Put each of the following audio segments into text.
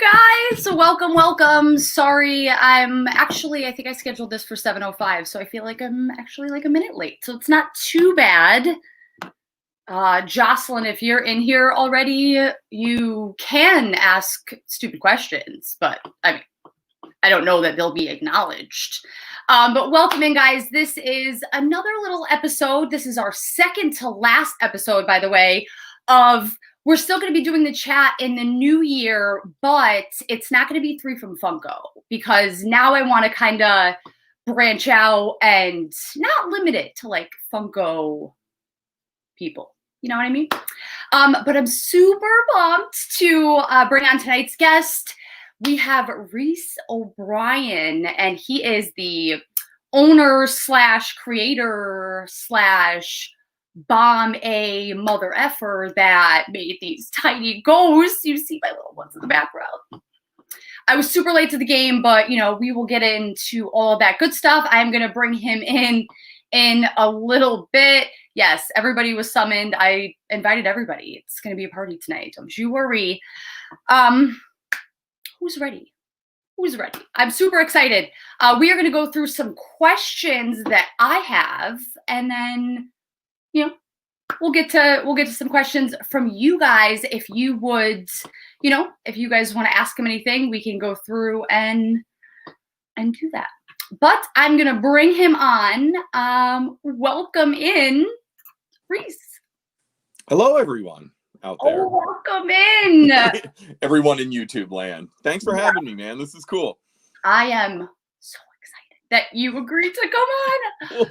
guys? Welcome. Sorry, I think I scheduled this for 7:05, so I feel like I'm actually like a minute late. So it's not too bad. Jocelyn, if you're in here already, you can ask stupid questions, but I mean, I don't know that they'll be acknowledged. But welcome in, guys. This is another little episode. This is our second to last episode, by the way, of we're still going to be doing the chat in the new year, but it's not going to be 3 from Funko because now I want to kind of branch out and not limit it to like Funko people. You know what I mean? But I'm super pumped to bring on tonight's guest. We have Reis O'Brien, and he is the owner slash creator slash bomb a mother effer that made these tiny ghosts. You see my little ones in the background. I was super late to the game, but you know, we will get into all of that good stuff. I'm going to bring him in a little bit. Yes, everybody was summoned. I invited everybody. It's going to be a party tonight. Don't you worry. Who's ready? Who's ready? I'm super excited. We are going to go through some questions that I have, and then you know, we'll get to some questions from you guys. If you would, you know, if you guys want to ask him anything, we can go through and do that. But I'm gonna bring him on. Welcome in, Reis. Hello, everyone out there. Oh, welcome in. Everyone in YouTube land. Thanks for having me, man. This is cool. I am so excited that you agreed to come on.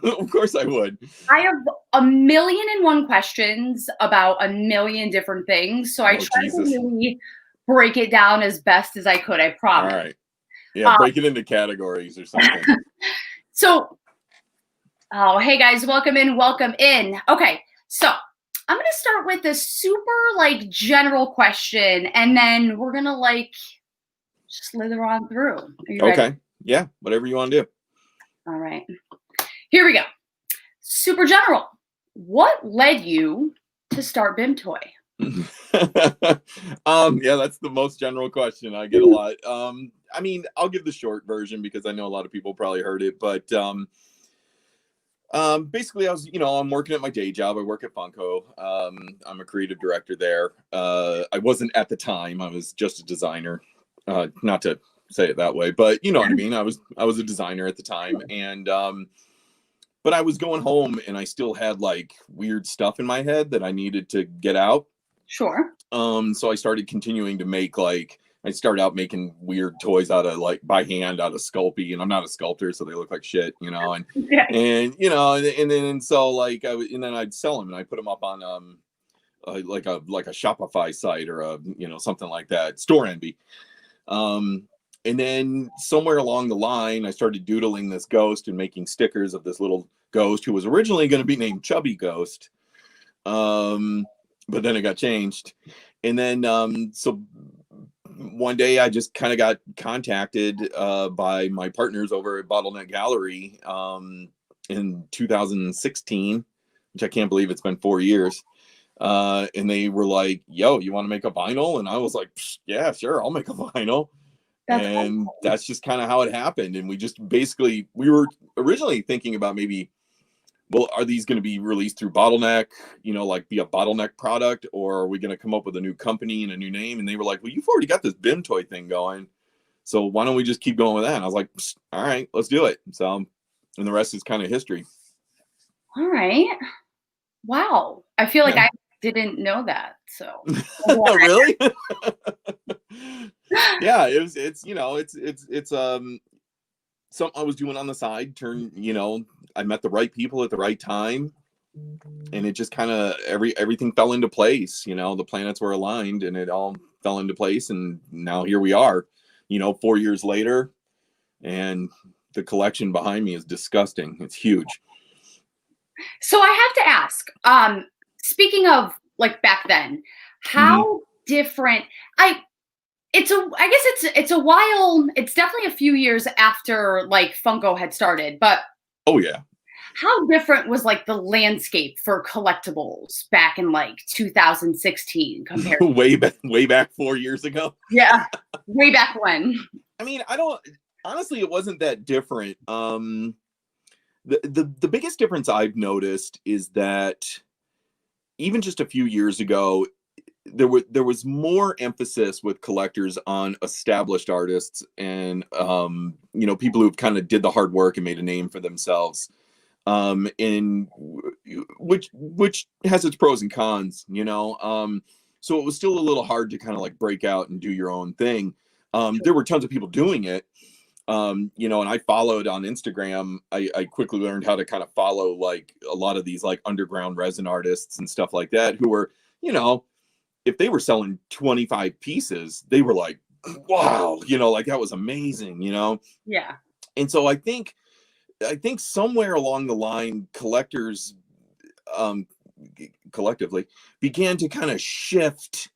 Of course I would. I have 1,000,001 questions about a million different things, so I tried to really break it down as best as I could. I promise. All right. Yeah, break it into categories or something. So, hey guys, welcome in. Okay, so I'm gonna start with a super like general question, and then we're gonna like just slither on through. Are you ready? Okay. Yeah, whatever you want to do. All right. Here we go. Super general. What led you to start BIMTOY? Yeah, that's the most general question I get a lot. I mean, I'll give the short version because I know a lot of people probably heard it, but basically I'm working at my day job. I work at Funko. I'm a creative director there. I wasn't at the time. I was just a designer. Not to say it that way, but you know what I mean. I was a designer at the time, and but I was going home and I still had like weird stuff in my head that I needed to get out. Sure. So I started continuing to make I started out making weird toys out of by hand out of Sculpey, and I'm not a sculptor, so they look like shit, you know, and you know, and then I'd sell them and I put them up on like a Shopify site or a something like that, Store Envy. And then somewhere along the line, I started doodling this ghost and making stickers of this little ghost who was originally going to be named Chubby Ghost. But then it got changed. And then, so one day I just kind of got contacted by my partners over at Bottleneck Gallery in 2016, which I can't believe it's been 4 years. And they were like, yo, you want to make a vinyl? And I was like, yeah, sure, I'll make a vinyl. And that's just kind of how it happened. And we just we were originally thinking about maybe, well, are these going to be released through Bottleneck, like be a Bottleneck product, or are we going to come up with a new company and a new name? And they were like, well, you've already got this BIMTOY thing going, so why don't we just keep going with that? And I was like, all right, let's do it. So, and the rest is kind of history. All right. Wow. I feel like I didn't know that. So really? Yeah, it's something I was doing on the side. I met the right people at the right time, and it just kind of everything fell into place. The planets were aligned and it all fell into place, and now here we are, 4 years later, and the collection behind me is disgusting. It's huge. So I have to ask, speaking of like back then, how different I guess it's a while. It's definitely a few years after like Funko had started, but oh yeah, how different was like the landscape for collectibles back in like 2016 compared to way back 4 years ago? yeah, way back when? I mean, I don't honestly, it wasn't that different. The biggest difference I've noticed is that even just a few years ago, there was more emphasis with collectors on established artists and you know, people who've kind of did the hard work and made a name for themselves. And which has its pros and cons, you know. So it was still a little hard to kind of like break out and do your own thing. There were tons of people doing it, you know, and I followed on Instagram. I quickly learned how to kind of follow like a lot of these like underground resin artists and stuff like that who were, you know, if they were selling 25 pieces, they were like, wow, you know, like that was amazing, you know? Yeah. And so I think somewhere along the line, collectors collectively began to kind of shift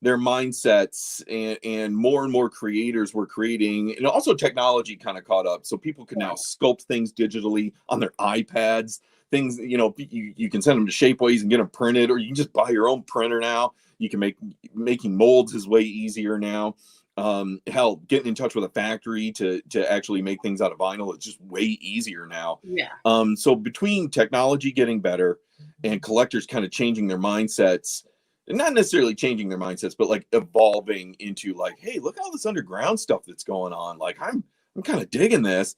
their mindsets, and more creators were creating, and also technology kind of caught up. So people can now sculpt things digitally on their iPads. Things, you know, you can send them to Shapeways and get them printed, or you can just buy your own printer now. You can making molds is way easier now. Hell, getting in touch with a factory to actually make things out of vinyl is just way easier now. Yeah. So between technology getting better and collectors kind of changing their mindsets, not necessarily changing their mindsets, but like evolving into like, hey, look at all this underground stuff that's going on. Like I'm kind of digging this.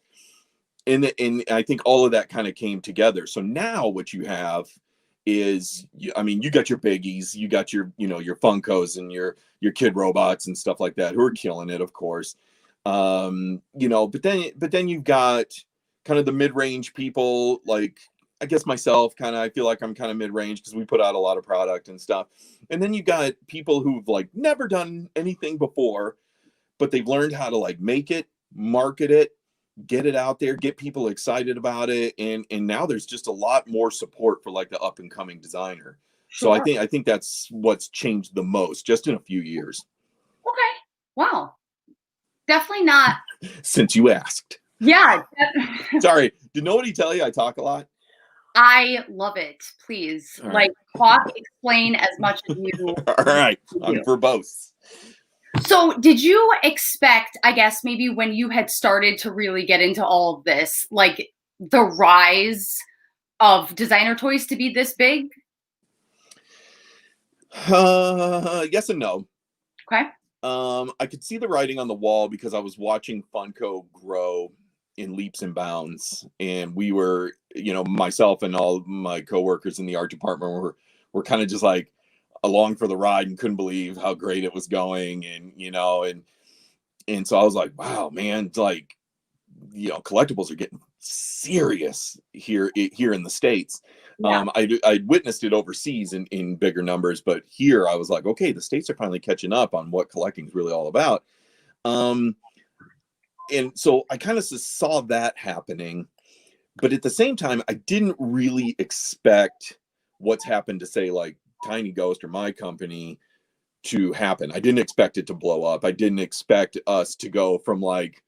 And I think all of that kind of came together. So now what you have is, I mean, you got your biggies, you got your, you know, your Funkos and your kid robots and stuff like that who are killing it, of course. You know, but then you've got kind of the mid-range people, like I guess myself, kind of, I feel like I'm kind of mid-range because we put out a lot of product and stuff. And then you got people who've like never done anything before, but they've learned how to like make it, market it, get it out there, get people excited about it. And now there's just a lot more support for like the up and coming designer. Sure. So I think that's what's changed the most just in a few years. Okay. Wow. Definitely not. Since you asked. Yeah. Sorry. Did nobody tell you I talk a lot? I love it. Please, all like, talk, explain as much as you. All right. I'm verbose. So did you expect, I guess, maybe when you had started to really get into all of this, like the rise of designer toys to be this big? Yes and no. Okay. I could see the writing on the wall because I was watching Funko grow in leaps and bounds, and we were, you know, myself and all my coworkers in the art department were kind of just like along for the ride and couldn't believe how great it was going. And you know, and so I was like, wow, man, like, you know, collectibles are getting serious here in the States. Yeah. I'd witnessed it overseas in bigger numbers, but here I was like, okay, the States are finally catching up on what collecting is really all about. And so I kind of saw that happening, but at the same time, I didn't really expect what's happened to, say, like Tiny Ghost or my company to happen. I didn't expect it to blow up. I didn't expect us to go from like,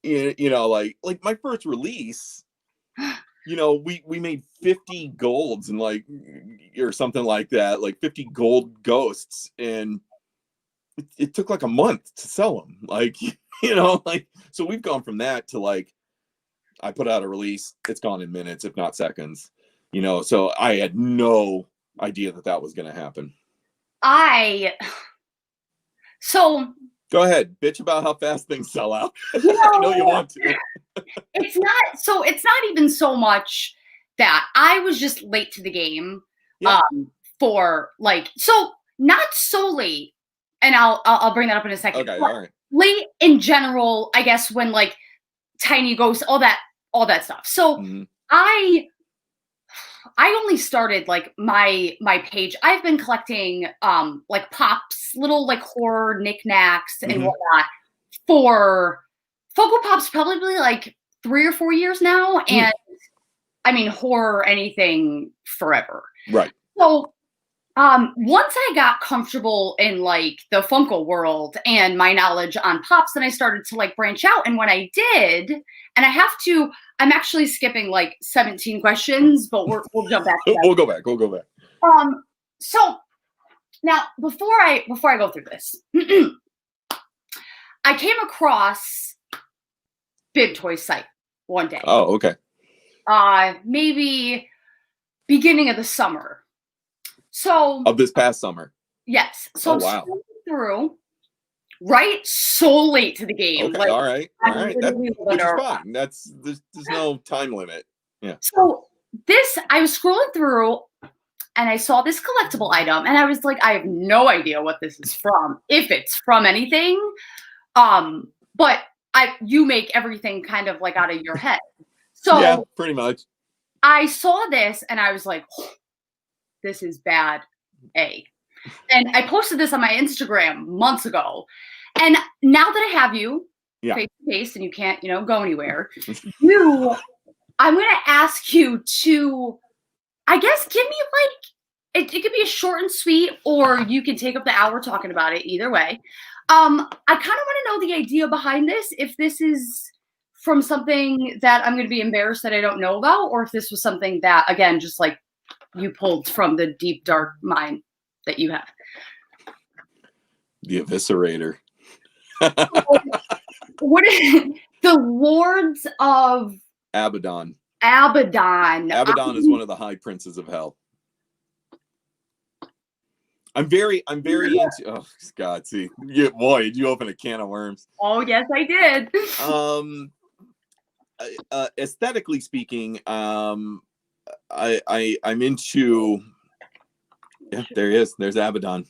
you know, like my first release, you know, we made 50 golds and like, or something like that, like 50 gold ghosts. And it took like a month to sell them. Like, you know, like, so we've gone from that to like, I put out a release, it's gone in minutes, if not seconds, you know, so I had no idea that was going to happen. So go ahead, bitch about how fast things sell out. You know, I know you want to. It's not even so much that I was just late to the game. Yeah. For like, so not so late, and I'll bring that up in a second. Okay, all right. Late in general, I guess, when like Tiny Ghost, all that stuff. So I only started like my page. I've been collecting like Pops, little like horror knickknacks and whatnot for Funko Pop's probably like 3 or 4 years now. And I mean, horror, anything, forever. Right. So Once I got comfortable in like the Funko world and my knowledge on pops, then I started to like branch out. And when I did, and I'm actually skipping like 17 questions, but we'll jump back to that. We'll go back. We'll go back. So now before I go through this, I came across BIMTOY's site one day. Oh, okay. Maybe beginning of the summer. So of this past summer. Yes. So oh, wow. Through right so late to the game. Okay, like, all right. Which is fine. There's no time limit. Yeah. So I was scrolling through and I saw this collectible item and I was like, I have no idea what this is from, if it's from anything. But you make everything kind of like out of your head. So yeah, pretty much. I saw this and I was like, oh, this is bad A. And I posted this on my Instagram months ago. And now that I have you face to face and you can't, go anywhere, I'm going to ask you to, I guess, give me like, it could be a short and sweet, or you can take up the hour talking about it, either way. I kind of want to know the idea behind this, if this is from something that I'm going to be embarrassed that I don't know about, or if this was something that, again, just like you pulled from the deep, dark mind that you have. The Eviscerator. What is the Lords of Abaddon? Abaddon. Abaddon is one of the high princes of hell. I'm very into. Oh God, see, boy, you open a can of worms. Oh yes, I did. Aesthetically speaking, I'm into. Yeah, there he is. There's Abaddon.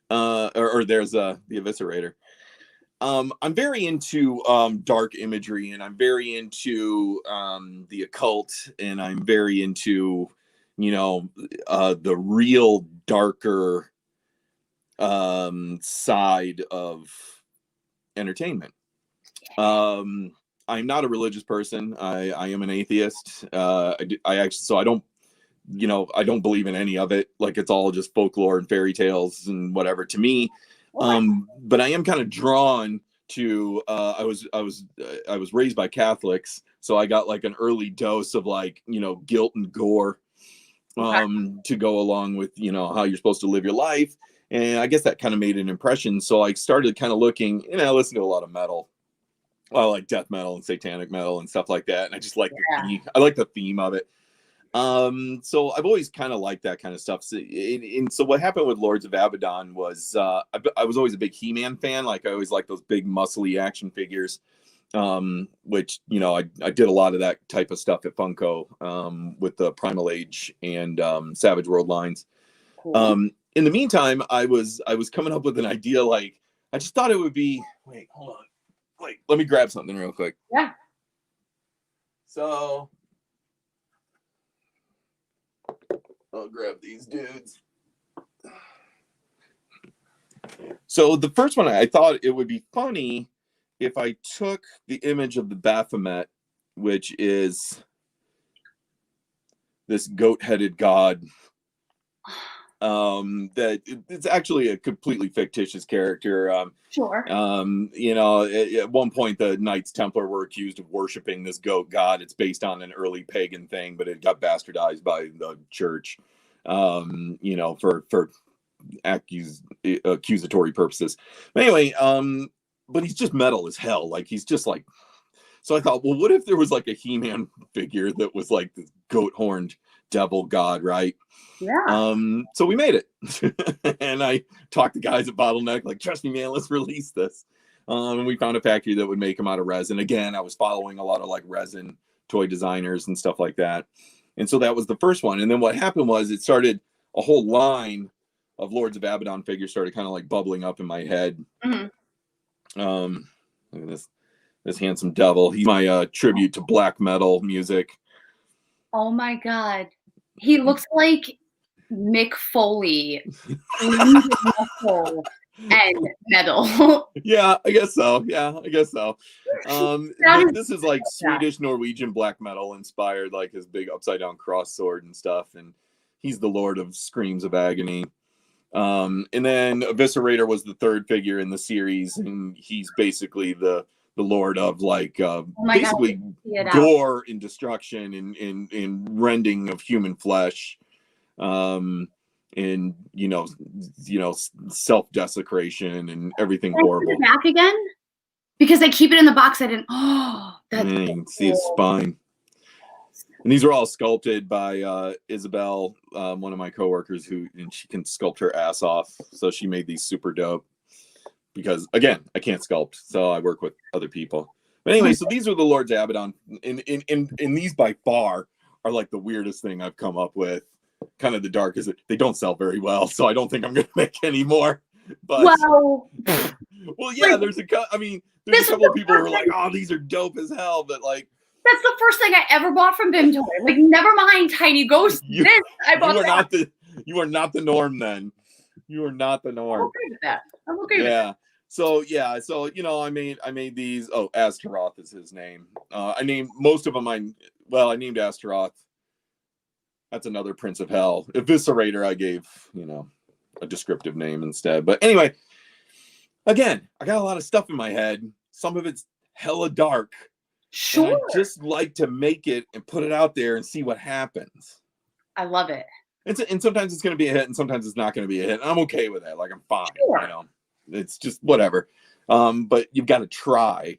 Or there's the Eviscerator. I'm very into dark imagery, and I'm very into the occult, and I'm very into the real darker side of entertainment. I'm not a religious person. I am an atheist. I don't believe in any of it. Like, it's all just folklore and fairy tales and whatever to me. But I am kind of drawn to. I was raised by Catholics, so I got like an early dose of like guilt and gore to go along with how you're supposed to live your life. And I guess that kind of made an impression. So I started kind of looking. I listen to a lot of metal. I like death metal and satanic metal and stuff like that. And I just like I like the theme of it. So I've always kind of liked that kind of stuff. So, and so what happened with Lords of Abaddon was I was always a big He-Man fan. Like, I always liked those big muscly action figures, which I did a lot of that type of stuff at Funko with the Primal Age and Savage World lines. Cool. In the meantime, I was coming up with an idea. Like, I just thought it would be. Wait, hold on. Wait, let me grab something real quick. Yeah. So I'll grab these dudes. So the first one, I thought it would be funny if I took the image of the Baphomet, which is this goat-headed god. That it's actually a completely fictitious character. Sure. At one point the Knights Templar were accused of worshiping this goat god. It's based on an early pagan thing, but it got bastardized by the church, for accusatory purposes. But anyway, but he's just metal as hell. Like, he's just like. So I thought, well, what if there was like a He-Man figure that was like this goat-horned devil god, right? Yeah. So we made it. And I talked to guys at Bottleneck, like, trust me, man, let's release this. And we found a factory that would make them out of resin. Again, I was following a lot of like resin toy designers and stuff like that. And so that was the first one. And then what happened was it started a whole line of Lords of Abaddon figures started kind of like bubbling up in my head. Mm-hmm. Look at this handsome devil. He's my tribute to black metal music. Oh my God. He looks like Mick Foley. Muscle and metal. Yeah, I guess so. This is like Swedish Norwegian black metal inspired, like his big upside down cross sword and stuff. And he's the Lord of Screams of Agony. And then Eviscerator was the third figure in the series, and he's basically the Lord of like basically gore and destruction and rending of human flesh, and self-desecration and everything horrible. Back again? Because they keep it in the box. I didn't. Oh, that's you can see his spine. And these are all sculpted by Isabel, one of my coworkers, and she can sculpt her ass off. So she made these super dope. Because again, I can't sculpt, so I work with other people. But anyway, so these are the Lords Abaddon, and these by far are like the weirdest thing I've come up with. Kind of the darkest. They don't sell very well, so I don't think I'm going to make any more. But well, yeah, there's a couple of people who are like, "Oh, these are dope as hell," but like. That's the first thing I ever bought from BIMTOY. Like, never mind Tiny Ghost. I bought you are not the norm then. You are not the norm. I'm okay with that. I'm okay with that. So I made these. Oh, Astaroth is his name. I named most of them. I named Astaroth. That's another Prince of Hell. Eviscerator, I gave a descriptive name instead. But anyway, again, I got a lot of stuff in my head. Some of it's hella dark. Sure. I just like to make it and put it out there and see what happens. I love it. And sometimes it's going to be a hit and sometimes it's not going to be a hit. I'm okay with that. Like, I'm fine. Sure. It's just whatever. But you've got to try,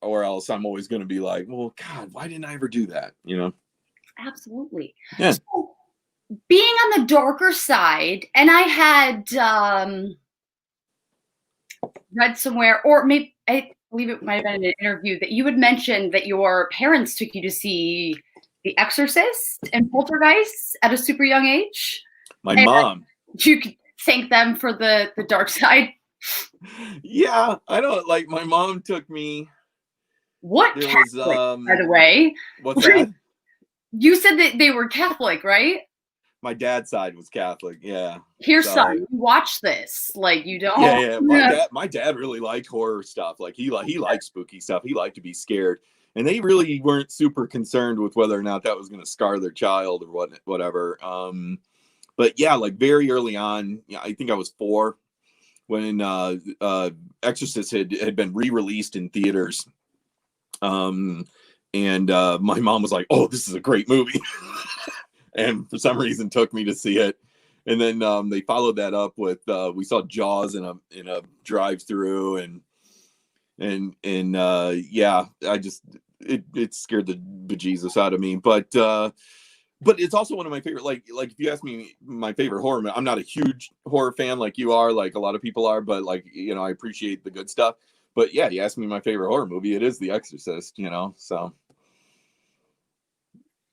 or else I'm always going to be like, well, God, why didn't I ever do that? Absolutely. Yeah. So, being on the darker side, and I had read somewhere, or maybe I believe it might have been in an interview, that you had mentioned that your parents took you to see The Exorcist and Poltergeist at a super young age. My mom. You could thank them for the dark side. Yeah, I don't like. My mom took me. What Catholic, by the way? What's that? You said that they were Catholic, right? My dad's side was Catholic. Yeah. Here, son, you watch this. Like, you don't. Yeah. My dad really liked horror stuff. Like, he liked spooky stuff. He liked to be scared. And they really weren't super concerned with whether or not that was going to scar their child or whatever. But yeah, like very early on, I think I was 4 when Exorcist had been re-released in theaters. And my mom was like, "Oh, this is a great movie." And for some reason took me to see it. And then they followed that up with we saw Jaws in a drive-through, and yeah, it scared the bejesus out of me. But it's also one of my favorite, like if you ask me my favorite horror, I'm not a huge horror fan like you are, like a lot of people are, but like, I appreciate the good stuff. But yeah, you ask me my favorite horror movie, it is The Exorcist, so.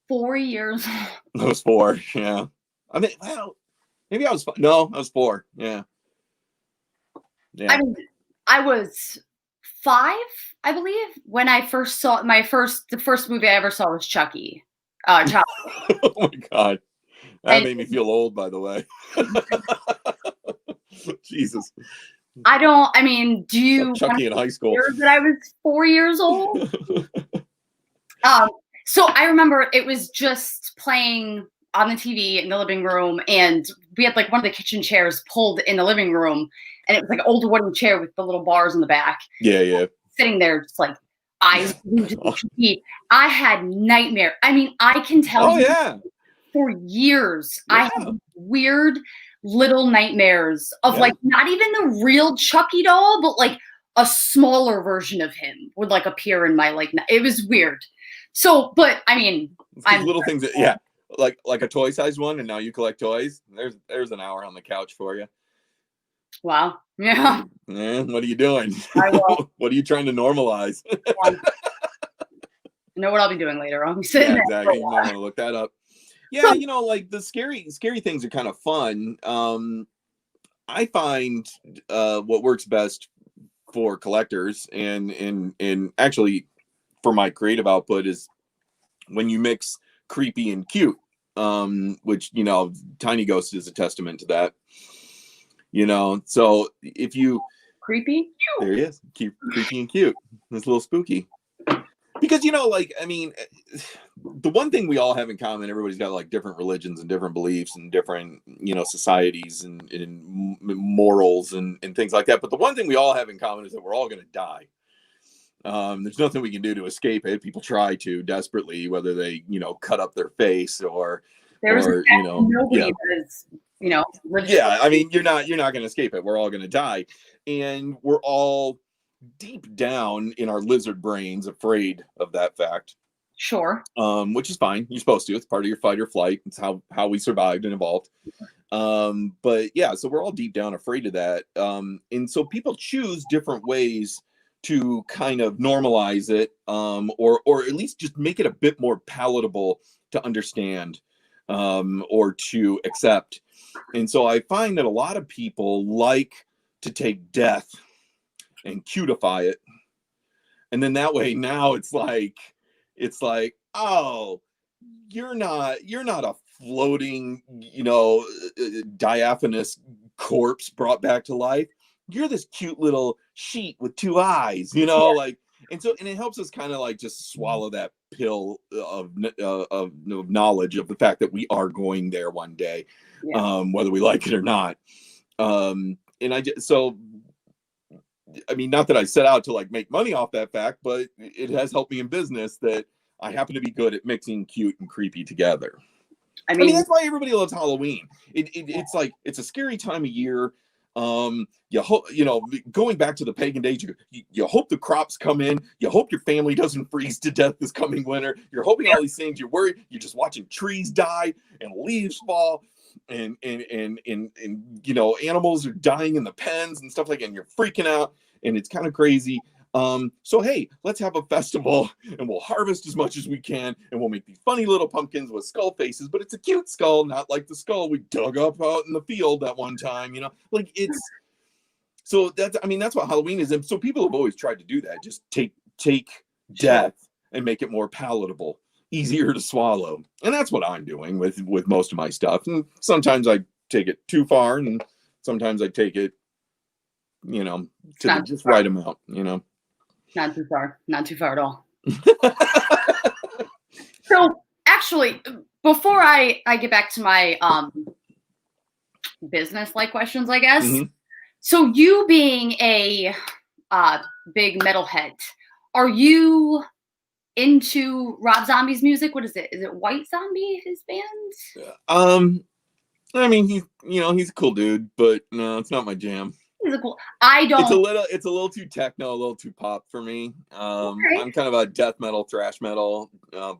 4 years. I was 4, yeah. I mean, well, maybe I was 5. No, I was 4, yeah. I mean, I was 5, I believe, when I first saw the first movie I ever saw was Chucky. Oh my God. That made me feel old, by the way. Jesus. Do you Chucky in high school? That I was 4 years old? So I remember it was just playing on the TV in the living room, and we had like one of the kitchen chairs pulled in the living room, and it was like an old wooden chair with the little bars in the back. Yeah. Sitting there just like eyes glued to the TV. I had nightmare. I can tell you for years I had weird little nightmares of like not even the real Chucky doll, but like a smaller version of him would like appear in my it was weird. So, but little things that, like a toy sized one, and now you collect toys. There's an hour on the couch for you. Wow. Yeah. What are you doing? I will. What are you trying to normalize? I know what I'll be doing later. I'll be sitting there. Exactly. You might want to look that up. Yeah, like the scary things are kind of fun. I find what works best for collectors and actually for my creative output is when you mix creepy and cute, which Tiny Ghost is a testament to that. So if you creepy, there he is, creepy and cute. It's a little spooky Because, you know, like, I mean, the one thing we all have in common, everybody's got like different religions and different beliefs and different, you know, societies and morals and things like that. But the one thing we all have in common is that we're all going to die. There's nothing we can do to escape it. People try to desperately, whether they, you know, cut up their face or you know, nobody is, you know, yeah. I mean, you're not going to escape it. We're all going to die, and we're all deep down in our lizard brains afraid of that fact. Sure. Which is fine. You're supposed to. It's part of your fight or flight. It's how we survived and evolved. But yeah, so we're all deep down afraid of that. And so people choose different ways to kind of normalize it, or at least just make it a bit more palatable to understand, or to accept. And so I find that a lot of people like to take death and cutify it, and then that way now it's like, oh, you're not a floating, you know, diaphanous corpse brought back to life. You're this cute little sheet with two eyes, you know, like, and it helps us kind of like just swallow that pill of knowledge of the fact that we are going there one day, whether we like it or not. And I mean, not that I set out to like make money off that fact, but it has helped me in business that I happen to be good at mixing cute and creepy together. I mean that's why everybody loves Halloween. It's like, it's a scary time of year. You hope, you know, going back to the pagan days, you hope the crops come in. You hope your family doesn't freeze to death this coming winter. You're hoping all these things. You're worried. You're just watching trees die and leaves fall. And you know, animals are dying in the pens and stuff like that, and you're freaking out, and it's kind of crazy. So hey, let's have a festival, and we'll harvest as much as we can, and we'll make these funny little pumpkins with skull faces, but it's a cute skull, not like the skull we dug up out in the field that one time, you know, like it's, so that's, I mean, that's what Halloween is. And so people have always tried to do that, just take death and make it more palatable, easier to swallow. And that's what I'm doing with most of my stuff. And sometimes I take it too far, and sometimes I take it, you know, to the just right amount, you know. Not too far at all. So actually, before I get back to my business-like questions, I guess. Mm-hmm. So you being a big metalhead, are you into Rob Zombie's music? What is it? Is it White Zombie, his band? I mean, he's a cool dude, but no, it's not my jam. Cool. I don't. It's a little too techno, a little too pop for me. Okay. I'm kind of a death metal, thrash metal,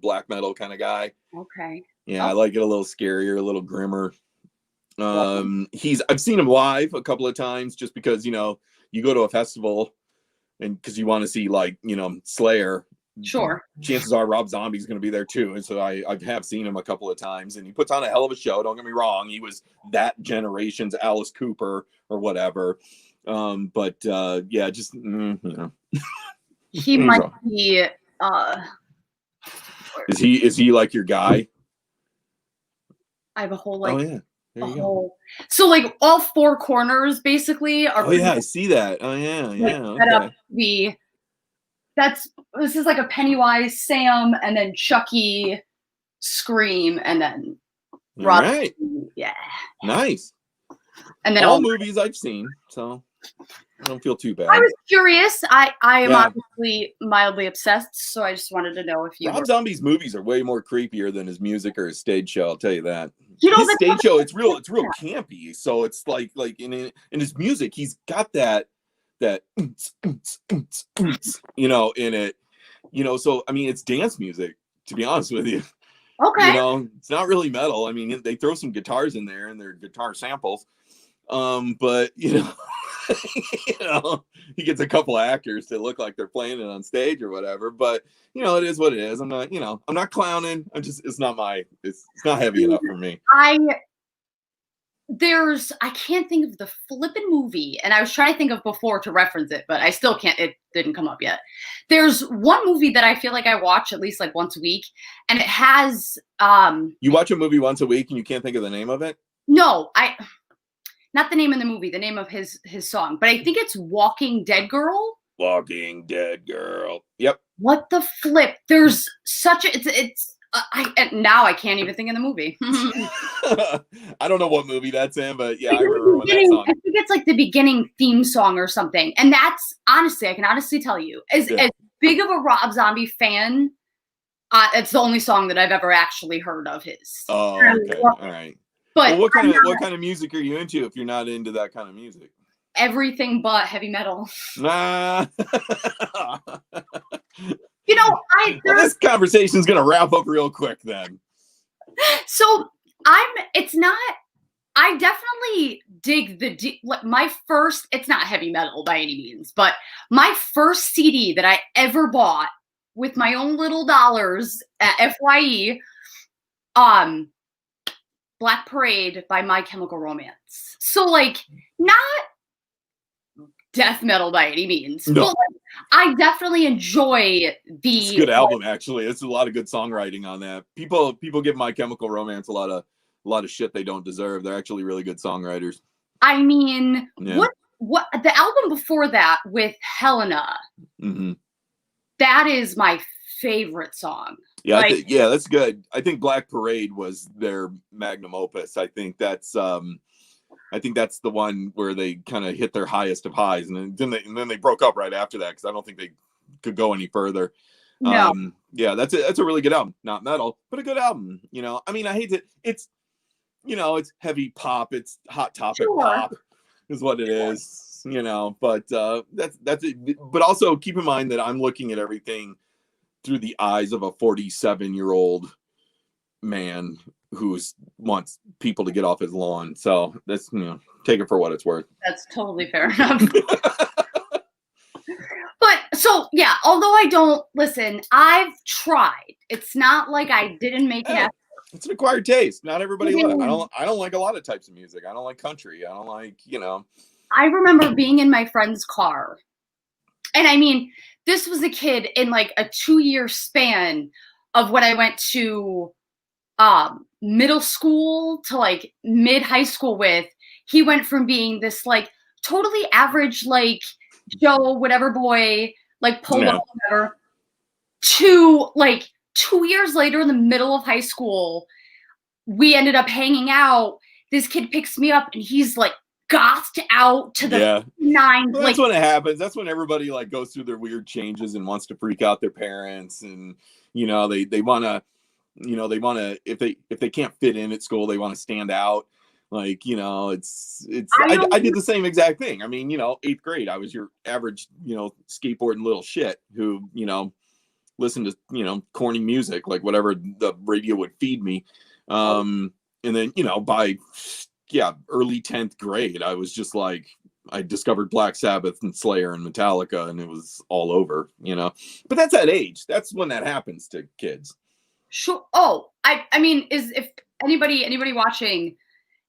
black metal kind of guy. Okay. Yeah, I like it a little scarier, a little grimmer. I've seen him live a couple of times, just because, you know, you go to a festival and because you want to see, like, you know, Slayer. Sure. Chances are Rob Zombie's going to be there too, and so I have seen him a couple of times, and he puts on a hell of a show. Don't get me wrong; he was that generation's Alice Cooper or whatever. But yeah, just you know, he might be. Is he like your guy? I have a whole like. Oh yeah. There you go. So like all four corners basically are. Oh yeah, I see that. Oh yeah, yeah. Okay. This is like a Pennywise, Sam, and then Chucky, Scream, and then Rob. Right. Yeah. Nice. And then all movies I've seen, so I don't feel too bad. I was curious. I am obviously mildly obsessed, so I just wanted to know if you. Rob Zombie's movies are way more creepier than his music or his stage show. I'll tell you that. You know, his stage show, it's real campy. So it's like in his music, he's got that you know, in it, you know. So I mean, it's dance music, to be honest with you. Okay. You know, it's not really metal. I mean, they throw some guitars in there and they're guitar samples. But you know, he gets a couple of actors to look like they're playing it on stage or whatever. But you know, it is what it is. I'm not clowning. It's not heavy enough for me. I can't think of the flippin' movie, and I was trying to think of before to reference it, but I still can't. It didn't come up yet. There's one movie that I feel like I watch at least like once a week, and it has. You watch a movie once a week, and you can't think of the name of it? No, not the name of the movie, the name of his song, but I think it's Walking Dead Girl. Walking Dead Girl. Yep. what the flip? There's such a, it's now I can't even think of the movie. I don't know what movie that's in, but yeah, I Because remember when that song. I think it's like the beginning theme song or something. And that's honestly, I can honestly tell you, as big of a Rob Zombie fan, it's the only song that I've ever actually heard of his. Oh, okay, all right. But well, what kind of music are you into if you're not into that kind of music? Everything but heavy metal. Nah. You know, well, this conversation's gonna wrap up real quick then. So it's not, I definitely dig my first, it's not heavy metal by any means, but my first CD that I ever bought with my own little dollars at FYE, Black Parade by My Chemical Romance. So like, not death metal by any means, no. but like, I definitely enjoy the. It's a good album, actually. It's a lot of good songwriting on that. People give My Chemical Romance a lot of shit they don't deserve. They're actually really good songwriters. I mean, yeah. What the album before that with Helena? Mm-hmm. That is my favorite song. Yeah, like, yeah, that's good. I think Black Parade was their magnum opus. I think that's the one where they kind of hit their highest of highs, and then they broke up right after that because I don't think they could go any further. No. Yeah, that's a really good album. Not metal, but a good album. You know, I mean, I hate it. It's, you know, it's heavy pop. It's Hot Topic pop, is what it is. You know, but that's it. But also keep in mind that I'm looking at everything through the eyes of a 47-year-old man who wants people to get off his lawn. So that's, you know, take it for what it's worth. That's totally fair enough. But so yeah, although I don't listen, I've tried. It's not like I didn't make an effort. It's an acquired taste. Not everybody loves it. I don't like a lot of types of music. I don't like country. I don't like, you know. I remember being in my friend's car. And I mean, this was a kid in like a 2-year span of when I went to middle school to like mid high school with. He went from being this like totally average, like Joe, whatever boy, like polo, whatever, to like 2 years later in the middle of high school, we ended up hanging out. This kid picks me up and he's like gothed out to the nine. Well, that's when it happens. That's when everybody like goes through their weird changes and wants to freak out their parents, and you know they want to, you know, they want to, if they can't fit in at school, they want to stand out. Like, you know, I did the same exact thing. I mean, you know, 8th grade, I was your average, you know, skateboarding little shit who, you know, listened to, you know, corny music, like whatever the radio would feed me. And then, you know, by early 10th grade, I was just like, I discovered Black Sabbath and Slayer and Metallica, and it was all over, you know. But that's that age. That's when that happens to kids. Sure. Oh, I mean, if anybody watching,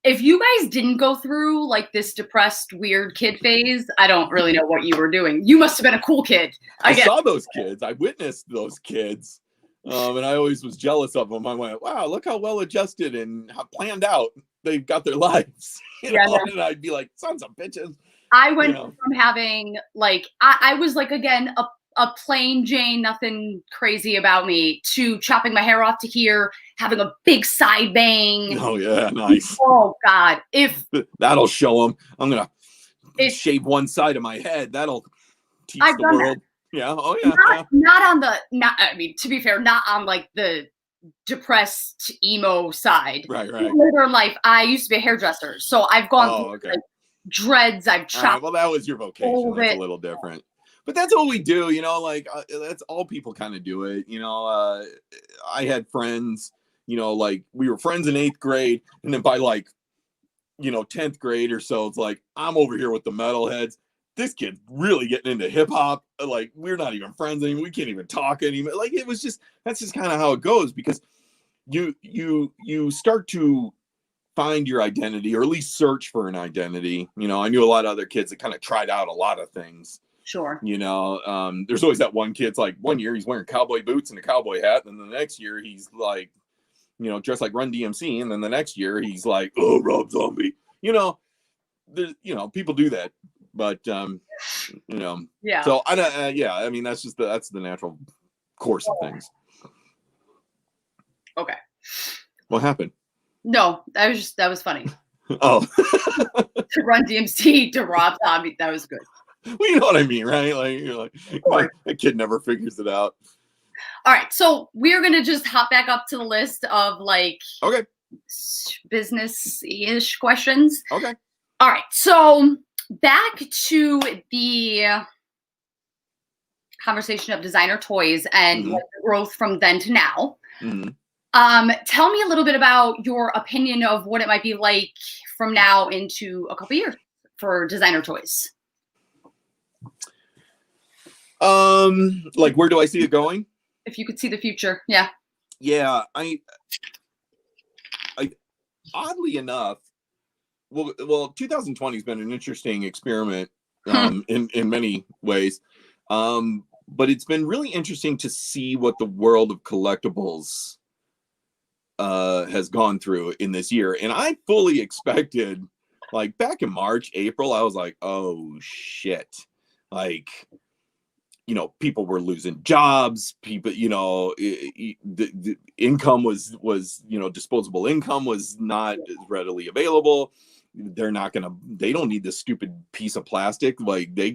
if you guys didn't go through like this depressed, weird kid phase, I don't really know what you were doing. You must have been a cool kid. I saw those kids. I witnessed those kids. And I always was jealous of them. I went, wow, look how well adjusted and how planned out they've got their lives. You know? And I'd be like, sons of bitches. I went from having like, I was like, again, a plain Jane, nothing crazy about me, to chopping my hair off to here, having a big side bang. Oh yeah, nice. Oh God, that'll show them. I'm gonna shave one side of my head. That'll teach the world. That. Yeah. Oh yeah. I mean, to be fair, not on like the depressed emo side. Right. Later in life, I used to be a hairdresser, so I've gone through like, dreads. I've chopped. Well, that was your vocation. That's a little different. But that's what we do, you know, like that's all people kind of do it. You know, I had friends, you know, like we were friends in 8th grade. And then by like, you know, 10th grade or so, it's like, I'm over here with the metalheads. This kid's really getting into hip hop. Like, we're not even friends anymore. We can't even talk anymore. Like, it was just, that's just kind of how it goes, because you start to find your identity, or at least search for an identity. You know, I knew a lot of other kids that kind of tried out a lot of things. Sure. You know, there's always that one kid's like, one year he's wearing cowboy boots and a cowboy hat, and then the next year he's like, you know, dressed like Run DMC, and then the next year he's like, oh, Rob Zombie. You know, there's, you know, people do that, but you know. Yeah. So I don't. Yeah, I mean that's the natural course of things. Okay. What happened? No, that was funny. Oh. To run DMC to Rob Zombie, that was good. Well, you know what I mean, right? Like, you're like, that kid never figures it out. All right, so we're gonna just hop back up to the list of like business-ish questions. Okay. All right, so back to the conversation of designer toys and like the growth from then to now. Tell me a little bit about your opinion of what it might be like from now into a couple years for designer toys. Like where do I see it going? If you could see the future, yeah. Yeah, I oddly enough, well, 2020 has been an interesting experiment in many ways. But it's been really interesting to see what the world of collectibles has gone through in this year. And I fully expected, like back in March, April, I was like, oh shit. Like, you know, people were losing jobs. People, you know, the income was, you know, disposable income was not readily available. They don't need this stupid piece of plastic. Like they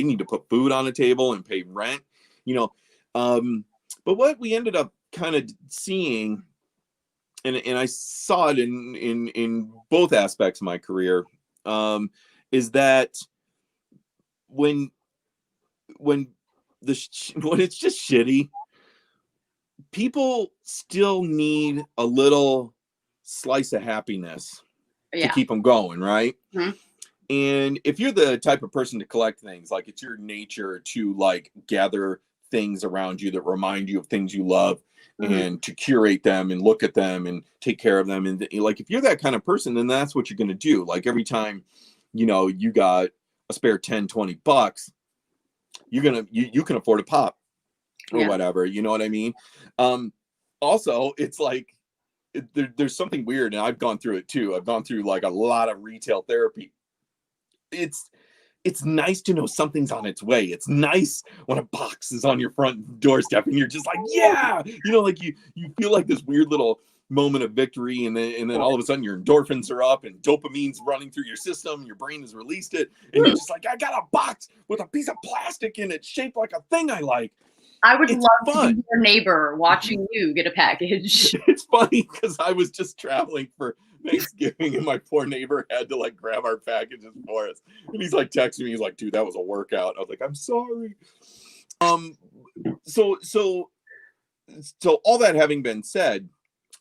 need to put food on the table and pay rent, you know. But what we ended up kind of seeing, and I saw it in both aspects of my career, is that when it's just shitty, people still need a little slice of happiness to keep them going, right? And if you're the type of person to collect things, like it's your nature to like gather things around you that remind you of things you love and to curate them and look at them and take care of them, and like if you're that kind of person, then that's what you're going to do. Like every time, you know, you got a spare 10-20 bucks, you can afford a pop or whatever, you know what I mean? Also, it's like there's something weird, and I've gone through it too. I've gone through like a lot of retail therapy. It's nice to know something's on its way. It's nice when a box is on your front doorstep and you're just like, yeah, you know, like you feel like this weird little moment of victory, and then all of a sudden your endorphins are up and dopamine's running through your system, your brain has released it, and you're just like, I got a box with a piece of plastic in it shaped like a thing I like. I would love to be your neighbor watching you get a package. It's funny because I was just traveling for Thanksgiving and my poor neighbor had to like grab our packages for us, and he's like texting me, he's like, dude, that was a workout. I was like, I'm sorry. So all that having been said,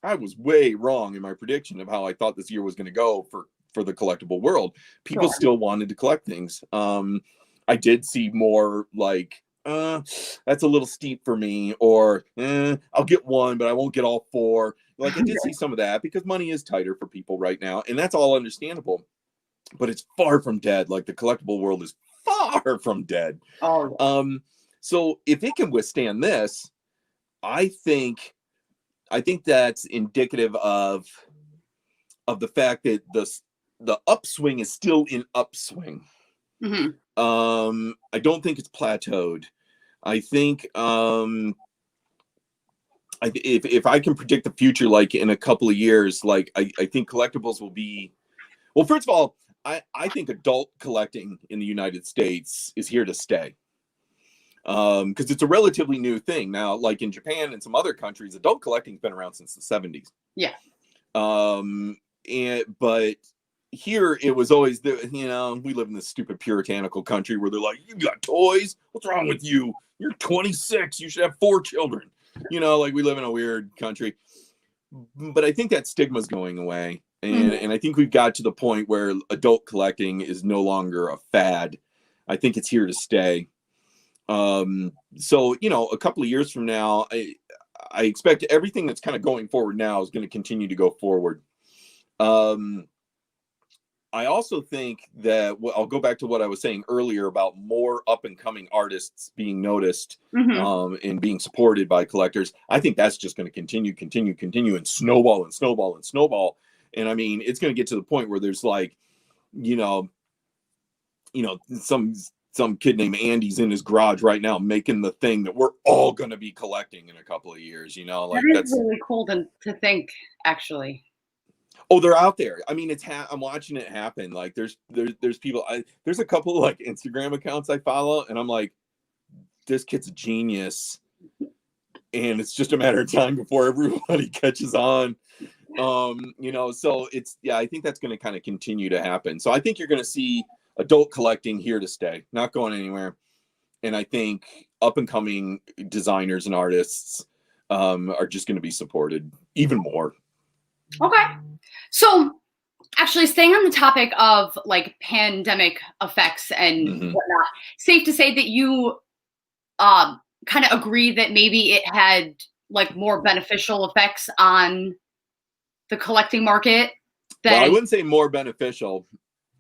I was way wrong in my prediction of how I thought this year was going to go for the collectible world. People still wanted to collect things. I did see more like, that's a little steep for me, or I'll get one, but I won't get all four. Like I did see some of that because money is tighter for people right now, and that's all understandable. But it's far from dead. Like the collectible world is far from dead. So if it can withstand this, I think that's indicative of the fact that the upswing is still in upswing. I don't think it's plateaued. I think if I can predict the future, like in a couple of years, like I think collectibles will be, well, first of all, I think adult collecting in the United States is here to stay. Because it's a relatively new thing now. Like in Japan and some other countries, adult collecting's been around since the 70s. Yeah. But here it was always you know, we live in this stupid puritanical country where they're like, you got toys? What's wrong with you? You're 26. You should have 4 children. You know, like we live in a weird country. But I think that stigma's going away. And I think we've got to the point where adult collecting is no longer a fad. I think it's here to stay. So, you know, a couple of years from now, I expect everything that's kind of going forward now is going to continue to go forward. I also think that I'll go back to what I was saying earlier about more up and coming artists being noticed and being supported by collectors. I think that's just going to continue and snowball and snowball and snowball. And I mean, it's going to get to the point where there's like, you know, some some kid named Andy's in his garage right now making the thing that we're all going to be collecting in a couple of years, you know, like that's really cool to think, actually. Oh, they're out there. I mean, I'm watching it happen. Like there's people, there's a couple of like Instagram accounts I follow and I'm like, this kid's a genius. And it's just a matter of time before everybody catches on. You know, so I think that's going to kind of continue to happen. So I think you're going to see adult collecting here to stay, not going anywhere. And I think up and coming designers and artists are just going to be supported even more. Okay. So actually staying on the topic of like pandemic effects and whatnot, safe to say that you kind of agree that maybe it had like more beneficial effects on the collecting market than... Well, I wouldn't say more beneficial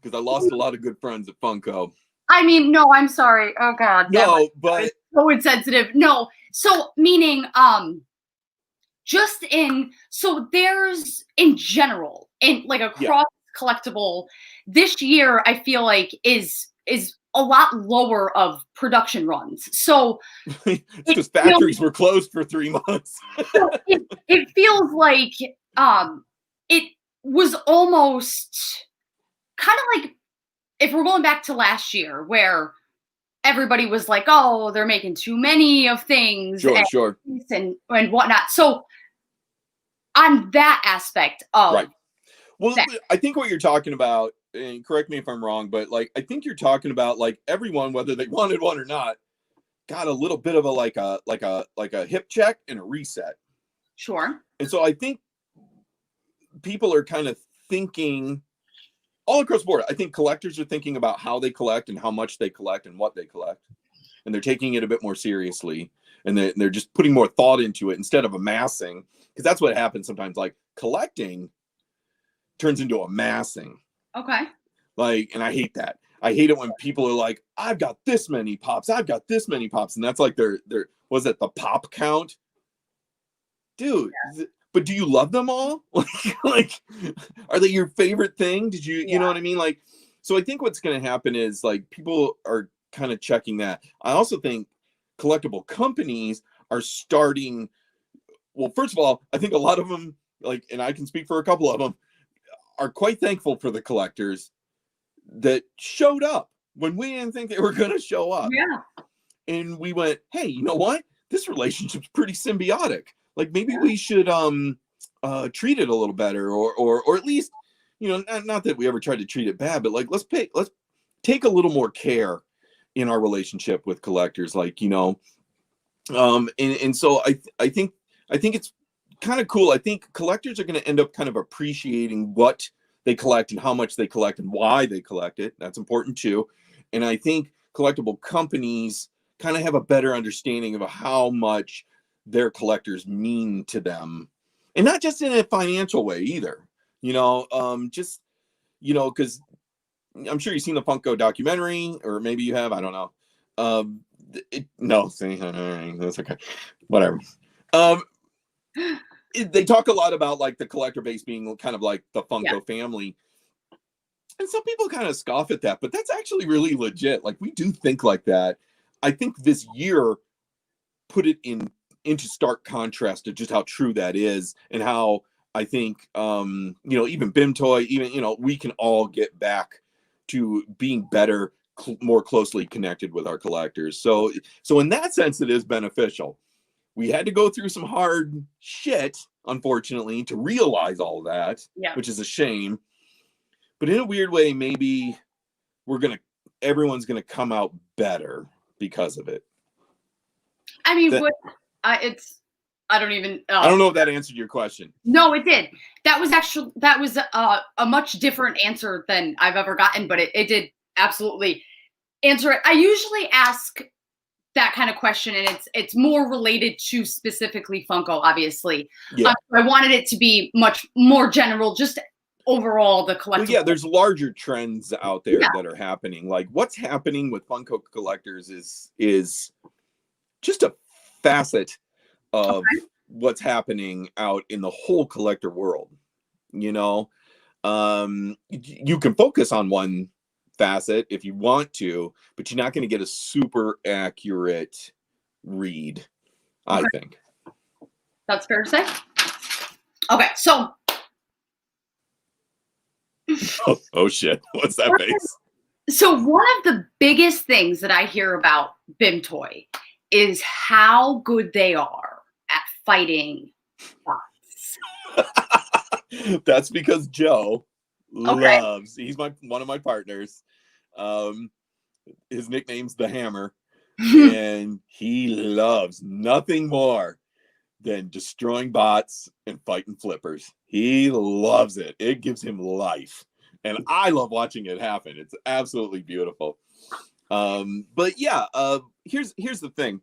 because I lost a lot of good friends at Funko. I mean, no, I'm sorry. Oh God. No, but so insensitive. No. So meaning, so there's in general, in like across collectible, this year I feel like is a lot lower of production runs. So because factories were closed for 3 months. So it feels like it was almost kind of like if we're going back to last year where everybody was like, oh, they're making too many of things and whatnot. So on that aspect of right. Well, I think what you're talking about, and correct me if I'm wrong, but like I think you're talking about like everyone, whether they wanted one or not, got a little bit of a like a hip check and a reset. Sure. And so I think people are kind of thinking all across the board. I think collectors are thinking about how they collect and how much they collect and what they collect. And they're taking it a bit more seriously. And they're just putting more thought into it instead of amassing. Because that's what happens sometimes. Like collecting turns into amassing. Okay. Like, and I hate that. I hate it when people are like, I've got this many pops. I've got this many pops. And that's like their was it the pop count? Dude, but do you love them all? like, are they your favorite thing? Did you, you know what I mean? Like, so I think what's going to happen is like people are kind of checking that. I also think collectible companies are starting. Well, first of all, I think a lot of them, like, and I can speak for a couple of them, are quite thankful for the collectors that showed up when we didn't think they were going to show up. Yeah. And we went, hey, you know what? This relationship's pretty symbiotic. Like maybe we should treat it a little better, or at least, you know, not that we ever tried to treat it bad, but like let's take a little more care in our relationship with collectors, like, you know, and so I think it's kind of cool. I think collectors are going to end up kind of appreciating what they collect and how much they collect and why they collect it. That's important too. And I think collectible companies kind of have a better understanding of how much their collectors mean to them, and not just in a financial way either, you know, just, you know, because I'm sure you've seen the Funko documentary, or maybe you have, I don't know. No, see, that's okay, whatever. They talk a lot about like the collector base being kind of like the Funko family, and some people kind of scoff at that, but that's actually really legit. Like we do think like that. I think this year put it into stark contrast to just how true that is, and how I think you know, even BIMTOY, even, you know, we can all get back to being better, more closely connected with our collectors. So in that sense, it is beneficial. We had to go through some hard shit, unfortunately, to realize all that, which is a shame. But in a weird way, maybe everyone's gonna come out better because of it. I mean, I don't even. I don't know if that answered your question. No, it did. That was a much different answer than I've ever gotten, but it did absolutely answer it. I usually ask that kind of question, and it's more related to specifically Funko, obviously. Yeah. I wanted it to be much more general, just overall the collectible. Well, yeah, there's larger trends out there that are happening. Like what's happening with Funko collectors is just a facet of what's happening out in the whole collector world. You know, you can focus on one facet if you want to, but you're not going to get a super accurate read, I think. That's fair to say. Okay, so. Oh shit, what's that face? So one of the biggest things that I hear about BIMTOY is how good they are at fighting bots. That's because Joe loves, he's one of my partners. His nickname's the Hammer, and he loves nothing more than destroying bots and fighting flippers. He loves it. It gives him life. And I love watching it happen. It's absolutely beautiful. But yeah, here's the thing.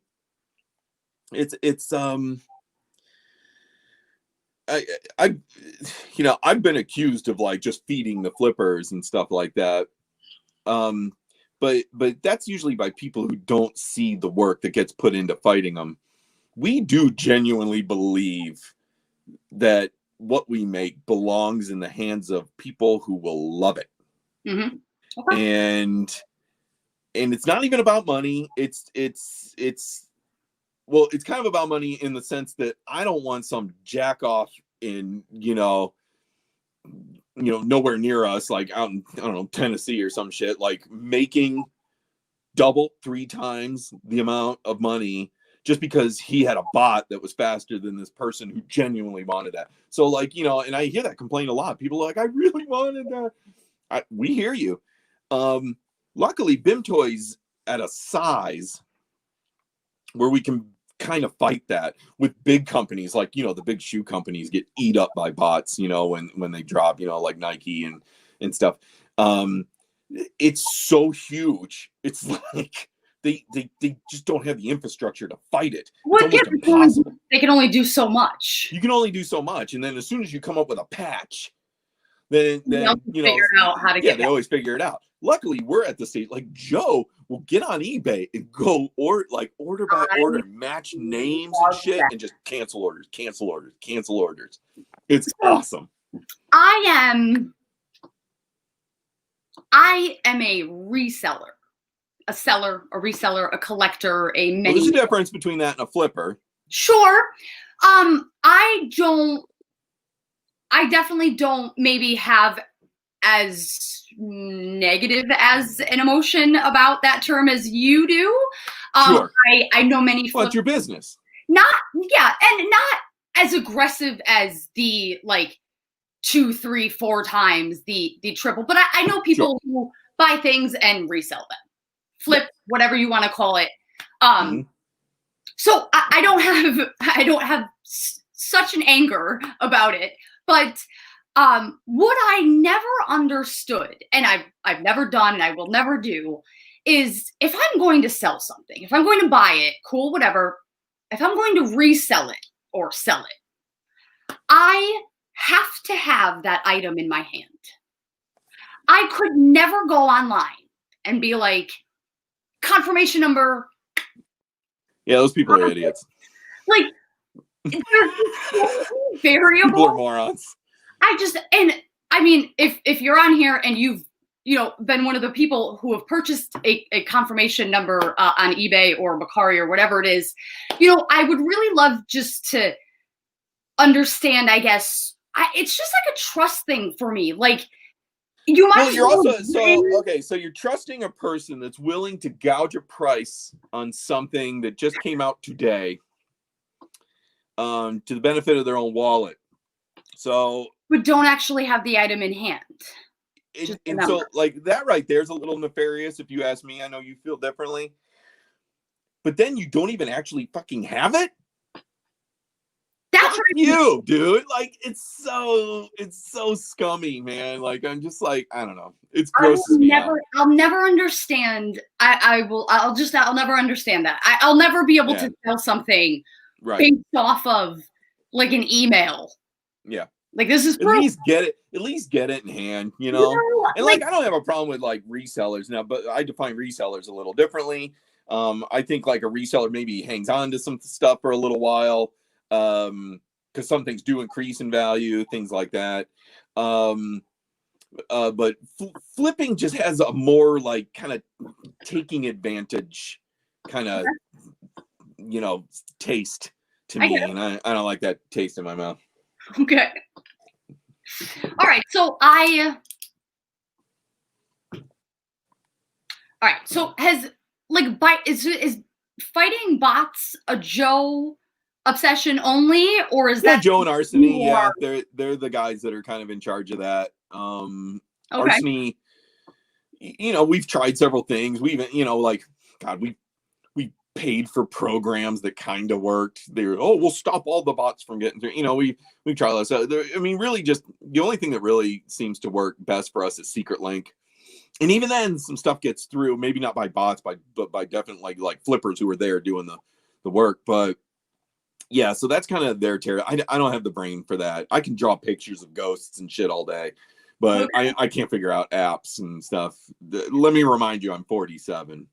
I've been accused of like just feeding the flippers and stuff like that. But that's usually by people who don't see the work that gets put into fighting them. We do genuinely believe that what we make belongs in the hands of people who will love it. Mm-hmm. Okay. And it's not even about money. It's kind of about money in the sense that I don't want some jack off in, nowhere near us, like out in, I don't know, Tennessee or some shit, like making double, 3 times the amount of money just because he had a bot that was faster than this person who genuinely wanted that. So like, and I hear that complaint a lot. People are like, I really wanted that. We hear you. Luckily, BIMTOY's at a size where we can kind of fight that with big companies. Like, the big shoe companies get eat up by bots, when they drop, like Nike and stuff. It's so huge. It's like, they just don't have the infrastructure to fight it. It's almost impossible. They can only do so much. You can only do so much, and then as soon as you come up with a patch, then figure out how to get. They always figure it out. Luckily, we're at the state like Joe will get on eBay and go order by order, match names and shit, and just cancel orders. It's awesome. I am a reseller. A seller, a reseller, a collector, a many. Well, there's a difference between that and a flipper. Sure. I definitely don't maybe have as negative as an emotion about that term as you do. Sure. I know many. Well, it's your business. And not as aggressive as the like 2, 3, 4 times the triple. But I know people who buy things and resell them. Flip, whatever you want to call it. So I don't have such an anger about it, but what I never understood, and I've never done, and I will never do, is if I'm going to sell something, if I'm going to buy it, cool, whatever. If I'm going to resell it or sell it, I have to have that item in my hand. I could never go online and be like, confirmation number. Yeah, those people are idiots. Like, there's variable. People are morons. I mean, if you're on here and you've been one of the people who have purchased a confirmation number on eBay or Macari or whatever it is, I would really love just to understand. I guess it's just like a trust thing for me. Like. So you're trusting a person that's willing to gouge a price on something that just came out today, to the benefit of their own wallet. So, but don't actually have the item in hand. And so, like that right there is a little nefarious. If you ask me, I know you feel differently, but then you don't even actually fucking have it. That's you, dude. Like it's so scummy, man. Like I'm just like, I don't know. It's gross. I'll never understand. I'll never understand that. I'll never be able to sell something based off of like an email. Yeah. Like this is at least get it in hand, and like I don't have a problem with like resellers now, but I define resellers a little differently. I think like a reseller maybe hangs on to some stuff for a little while. Because some things do increase in value, things like that. But flipping just has a more like kind of taking advantage kind of, you know, taste to me. And I don't like that taste in my mouth. Okay. All right. So all right. So has like is fighting bots a Joe obsession only, or is that Joe and Arseny? Yeah, they're the guys that are kind of in charge of that. Okay. Arseny, you know, we've tried several things. We even, you know, like God, we paid for programs that kind of worked. They were, oh, we'll stop all the bots from getting through. You know, we tried that. So I mean, really, just the only thing that really seems to work best for us is Secret Link. And even then, some stuff gets through. Maybe not by bots, but by definitely like flippers who are there doing the work. But yeah, so that's kind of their territory. I don't have the brain for that. I can draw pictures of ghosts and shit all day, but Okay. I can't figure out apps and stuff. Let me remind you, I'm 47.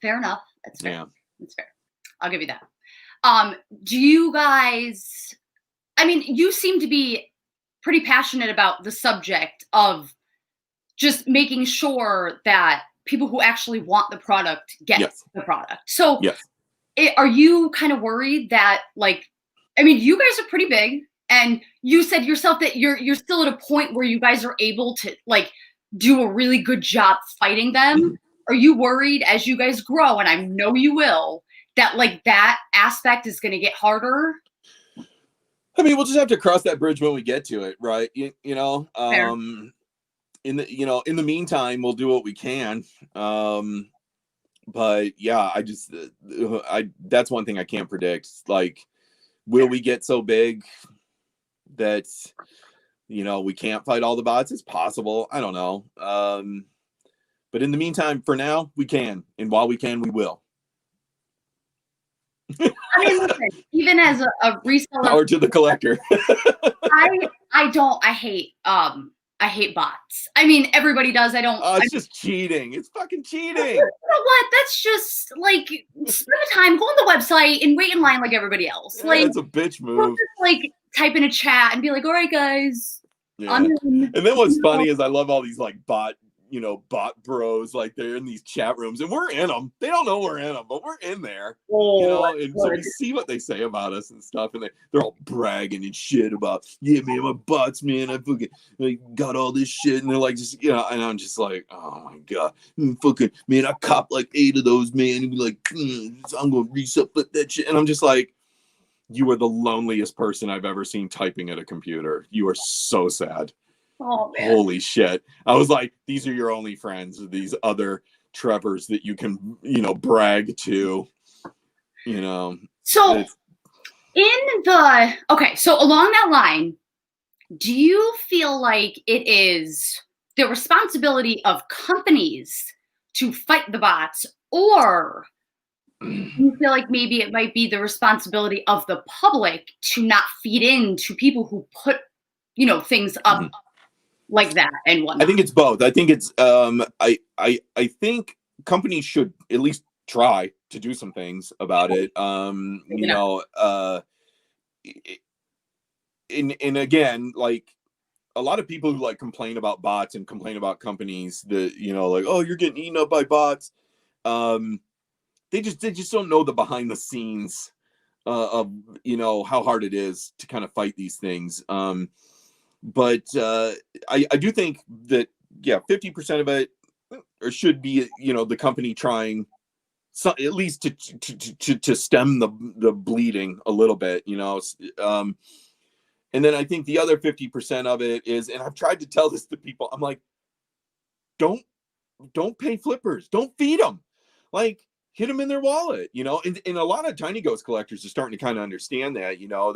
Fair enough. That's fair. Yeah. That's fair. I'll give you that. Do you guys, I mean, you seem to be pretty passionate about the subject of just making sure that people who actually want the product get the product. So are you kind of worried that, like, I mean, you guys are pretty big, and you said yourself that you're still at a point where you guys are able to like do a really good job fighting them. Are you worried as you guys grow, and I know you will, that like that aspect is going to get harder? I mean, we'll just have to cross that bridge when we get to it, right? You know, in the meantime, we'll do what we can. But yeah, that's one thing I can't predict. Like, will we get so big that, you know, we can't fight all the bots? It's possible. I don't know. But in the meantime, for now, we can. And while we can, we will. I mean, listen, even as a reseller, power to the collector. I hate bots. I mean, everybody does. It's just cheating. It's fucking cheating. You know what? That's just like, spend the time, go on the website and wait in line like everybody else. Yeah, like, it's a bitch move. Just, like, type in a chat and be like, all right, guys. Yeah. And then what's funny is I love all these like bot bros, like they're in these chat rooms and we're in them. They don't know we're in them, but we're in there. You know, and so we see what they say about us and stuff, and they're all bragging and shit about, yeah, man, my bots, man, I fucking like, got all this shit, and they're like, just, you know, and I'm just like, oh my god, fucking man, I copped like 8 of those, man, and be like, I'm gonna reset that shit, and I'm just like, you are the loneliest person I've ever seen typing at a computer. You are so sad. Oh, man. Holy shit. I was like, these are your only friends, these other Trevors that you can, you know, brag to, you know. So so along that line, do you feel like it is the responsibility of companies to fight the bots, or you feel like maybe it might be the responsibility of the public to not feed into people who put, you know, things up like that and whatnot? I think it's both. I think it's I think companies should at least try to do some things about it. You know, and again, like a lot of people who like complain about bots and complain about companies that, you know, like, oh, you're getting eaten up by bots. They just don't know the behind the scenes of, you know, how hard it is to kind of fight these things. But I do think that, yeah, 50% of it or should be, you know, the company trying at least to stem the bleeding a little bit, you know. And then I think the other 50% of it is, and I've tried to tell this to people, I'm like, don't pay flippers, don't feed them, like hit them in their wallet, you know. And a lot of tiny ghost collectors are starting to kind of understand that, you know.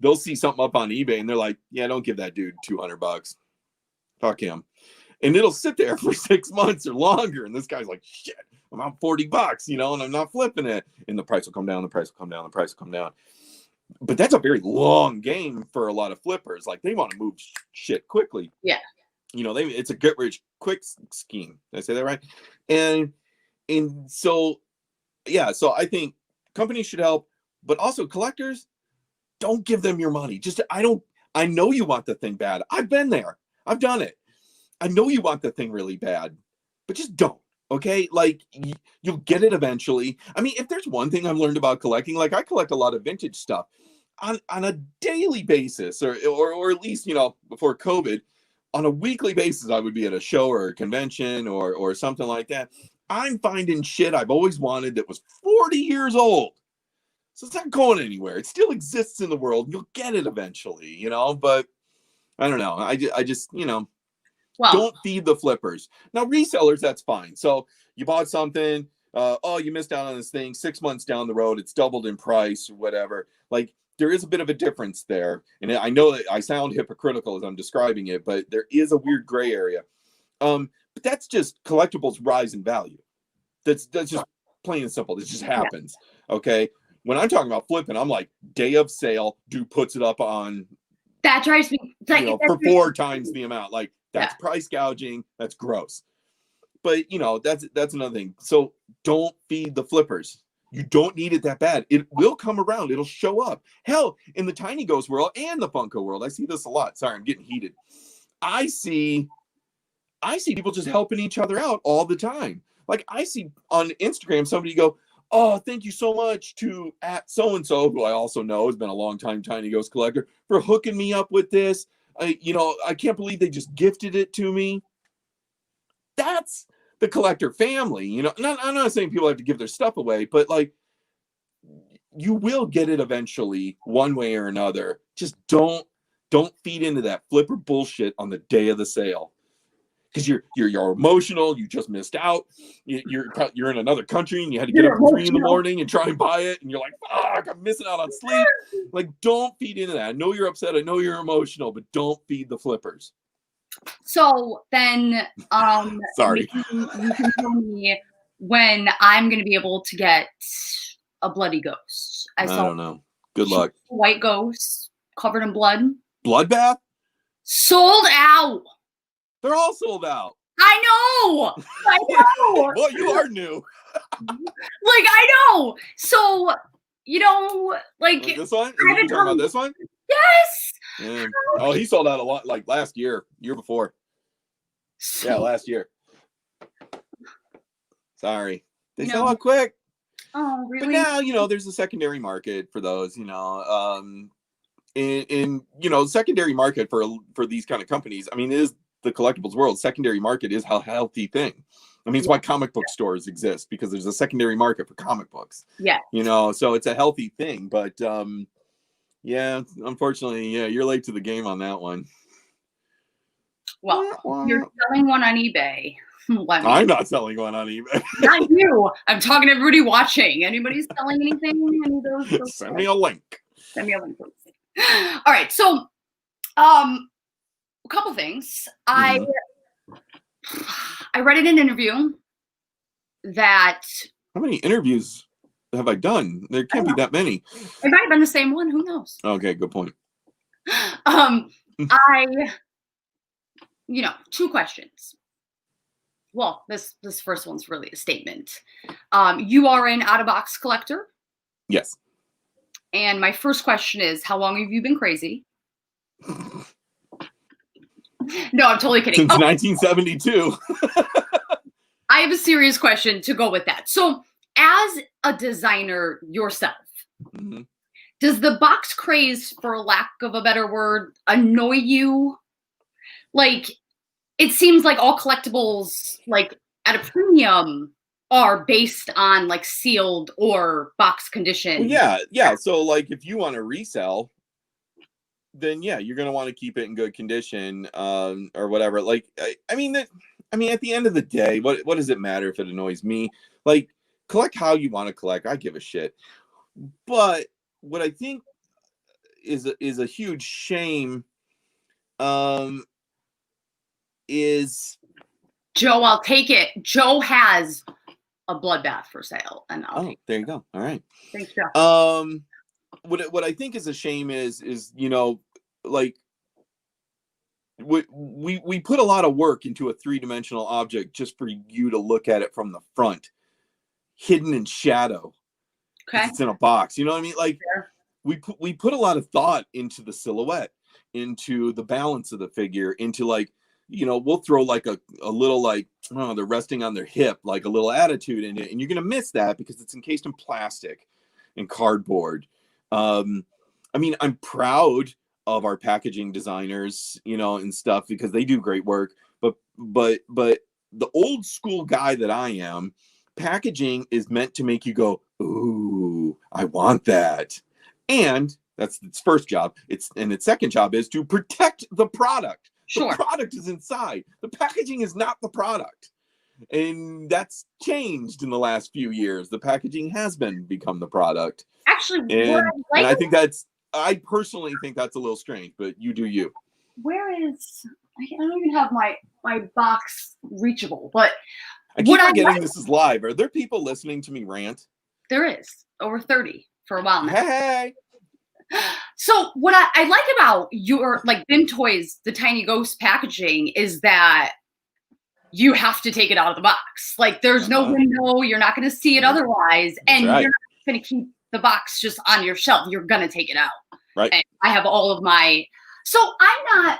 They'll see something up on eBay and they're like, yeah, don't give that dude $200. Fuck him. And it'll sit there for 6 months or longer. And this guy's like, shit, I'm out $40, you know, and I'm not flipping it. And the price will come down, the price will come down, the price will come down. But that's a very long game for a lot of flippers. Like, they want to move shit quickly. Yeah. You know, it's a get rich quick scheme. Did I say that right? And so, yeah, so I think companies should help, but also collectors, don't give them your money. I know you want the thing bad. I've been there. I've done it. I know you want the thing really bad, but just don't. Okay, like you'll get it eventually. I mean, if there's one thing I've learned about collecting, like I collect a lot of vintage stuff on a daily basis, or at least, you know, before COVID, on a weekly basis, I would be at a show or a convention or something like that. I'm finding shit I've always wanted that was 40 years old. So it's not going anywhere. It still exists in the world. You'll get it eventually, you know, but I don't know. I just, you know, well, don't feed the flippers. Now, resellers, that's fine. So you bought something, oh, you missed out on this thing. 6 months down the road, it's doubled in price or whatever. Like, there is a bit of a difference there. And I know that I sound hypocritical as I'm describing it, but there is a weird gray area. But that's just collectibles rise in value. That's just plain and simple. This just happens. Okay. When I'm talking about flipping, I'm like, day of sale, dude puts it up on, that drives me, like, you know, for 4 times the amount. Like, that's price gouging. That's gross. But, you know, that's another thing. So don't feed the flippers. You don't need it that bad. It will come around. It'll show up. Hell, in the Tiny Ghost world and the Funko world, I see this a lot. Sorry, I'm getting heated. I see people just helping each other out all the time. Like, I see on Instagram somebody go, oh, thank you so much to @so-and-so, who I also know has been a long time Tiny Ghost collector, for hooking me up with this. You know, I can't believe they just gifted it to me. That's the collector family. You know, I'm not saying people have to give their stuff away, but like, you will get it eventually, one way or another. Just don't feed into that flipper bullshit on the day of the sale. Because you're emotional, you just missed out. You're in another country and you had to get up at 3 in the morning and try and buy it, and you're like, fuck, I'm missing out on sleep. Like, don't feed into that. I know you're upset, I know you're emotional, but don't feed the flippers. So then, sorry, you can tell me when I'm gonna be able to get a bloody ghost. I don't know. Good luck. White ghost covered in blood. Bloodbath? Sold out. They're all sold out. I know. Well, you are new. Like, I know. So, you know, like this one? Are you talking about this one? Yes. Yeah. Oh, he sold out a lot, like last year before. Yeah, last year. Sorry. They sell out quick. Oh, really? But now, you know, there's a secondary market for those, you know. In you know, secondary market for these kind of companies, I mean, it is the collectibles world. Secondary market is a healthy thing. I mean, it's why comic book stores exist, because there's a secondary market for comic books. Yeah. You know, so it's a healthy thing. But yeah, unfortunately, yeah, you're late to the game on that one. Well, you're selling one on eBay. I'm not selling one on eBay. Not you. I'm talking to everybody watching. Anybody selling anything? Any of those Send me a link. Send me a link, please. All right. So, a couple things. I read in an interview that. How many interviews have I done? There can't be that many. It might have been the same one. Who knows? Okay, good point. You know, 2 questions. Well, this first one's really a statement. You are an out-of-box collector? Yes. And my first question is, how long have you been crazy? No, I'm totally kidding. Since 1972. I have a serious question to go with that. So, as a designer yourself, does the box craze, for lack of a better word, annoy you? Like, it seems like all collectibles, like at a premium, are based on like sealed or box condition. Well, yeah. So, like, if you want to resell, then yeah, you're gonna want to keep it in good condition, or whatever. Like, I mean, at the end of the day, what does it matter if it annoys me? Like, collect how you want to collect. I give a shit. But what I think is a huge shame, is Joe. I'll take it. Joe has a bloodbath for sale, and there you go. All right. Thanks, Joe. What I think is a shame is you know, like, we put a lot of work into a 3-dimensional object just for you to look at it from the front, hidden in shadow. Okay. It's in a box. You know what I mean? Like, we put a lot of thought into the silhouette. into the balance of the figure, into like, you know, we'll throw like a little like, oh, they're resting on their hip, like a little attitude in it. And you're going to miss that because it's encased in plastic and cardboard. I mean, I'm proud of our packaging designers, you know, and stuff, because they do great work. But the old school guy that I am, packaging is meant to make you go, ooh, I want that. And that's its first job. Its second job is to protect the product. Sure. The product is inside. The packaging is not the product. And that's changed in the last few years. The packaging has become the product. Actually, and I think I personally think that's a little strange, but you do you. Where is, I don't even have my box reachable, but I keep forgetting this is live. Are there people listening to me rant? There is. Over 30 for a while now. Hey. So what I like about your like BIMTOY's, the Tiny Ghost packaging, is that you have to take it out of the box. Like there's no window, you're not going to see it otherwise, and you're not going to keep the box just on your shelf. You're going to take it out. Right. And I have all of my. So I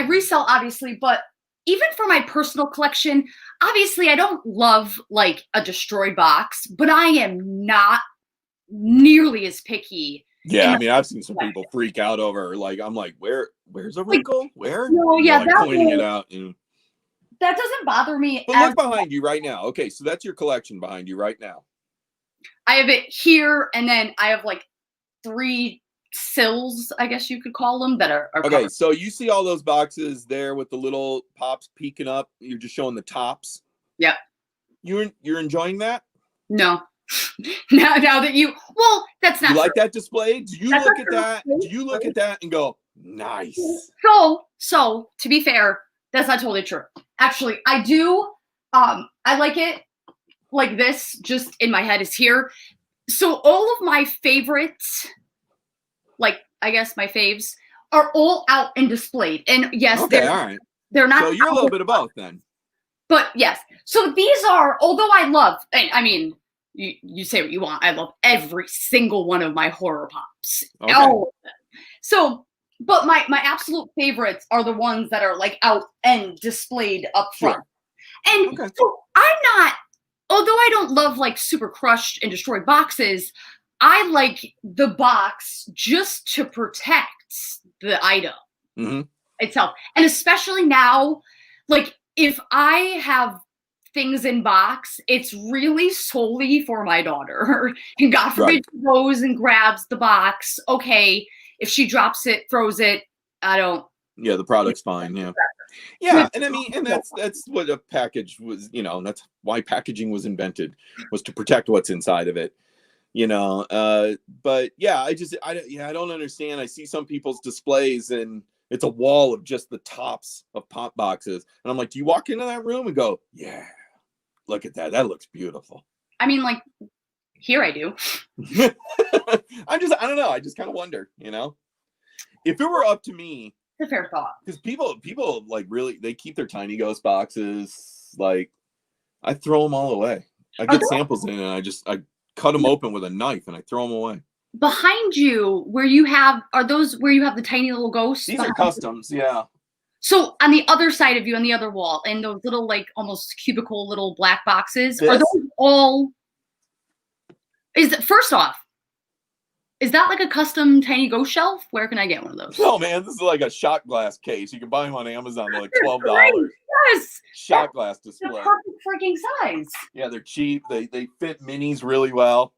resell obviously, but even for my personal collection, obviously I don't love like a destroyed box, but I am not nearly as picky. Yeah, I mean, I've seen some people freak out over, like, I'm like, where's a wrinkle? Where? No, yeah, like pointing it out. And... That doesn't bother me. But look behind you right now. Okay, so that's your collection behind you right now. I have it here, and then I have like 3 sills, I guess you could call them, that are okay, covered. So you see all those boxes there with the little pops peeking up. You're just showing the tops. Yep. You're enjoying that? No. now that that's not. You like that display? Do you look at that? Do you look at that and go, nice? So to be fair, that's not totally true. Actually, I do. I like it like this. Just in my head is here. So all of my favorites, like I guess my faves, are all out and displayed. And yes, okay, all right. They're not. So you're a little bit of both then. But yes, so these are. Although I love, I mean. You say what you want. I love every single one of my horror pops. Okay. All of them. So, but my absolute favorites are the ones that are like out and displayed up front. Sure. And so I'm not, although I don't love like super crushed and destroyed boxes, I like the box just to protect the item itself. And especially now, like if I have things in box, it's really solely for my daughter. And God forbid she goes and grabs the box. Okay, if she drops it, throws it, I don't. Yeah, the product's fine. Yeah. Yeah, and I mean, and that's what a package was, you know, that's why packaging was invented, was to protect what's inside of it, you know. But yeah, I don't understand. I see some people's displays and it's a wall of just the tops of pop boxes. And I'm like, do you walk into that room and go, yeah, look at that. That looks beautiful. I mean, like, here I do. I don't know. I just kind of wonder, you know, if it were up to me. It's a fair thought. Because people like really, they keep their Tiny Ghost boxes. Like, I throw them all away. I get samples in and I cut them open with a knife and I throw them away. Behind you, where you have, are those where you have the tiny little ghosts? These are customs, yeah. So on the other side of you, on the other wall, and those little like almost cubicle little black boxes, are those all? First off, is that like a custom Tiny Ghost shelf? Where can I get one of those? No, man, this is like a shot glass case. You can buy them on Amazon. They're like $12. Yes, shot glass display. They're perfect freaking size. Yeah, they're cheap. They fit minis really well.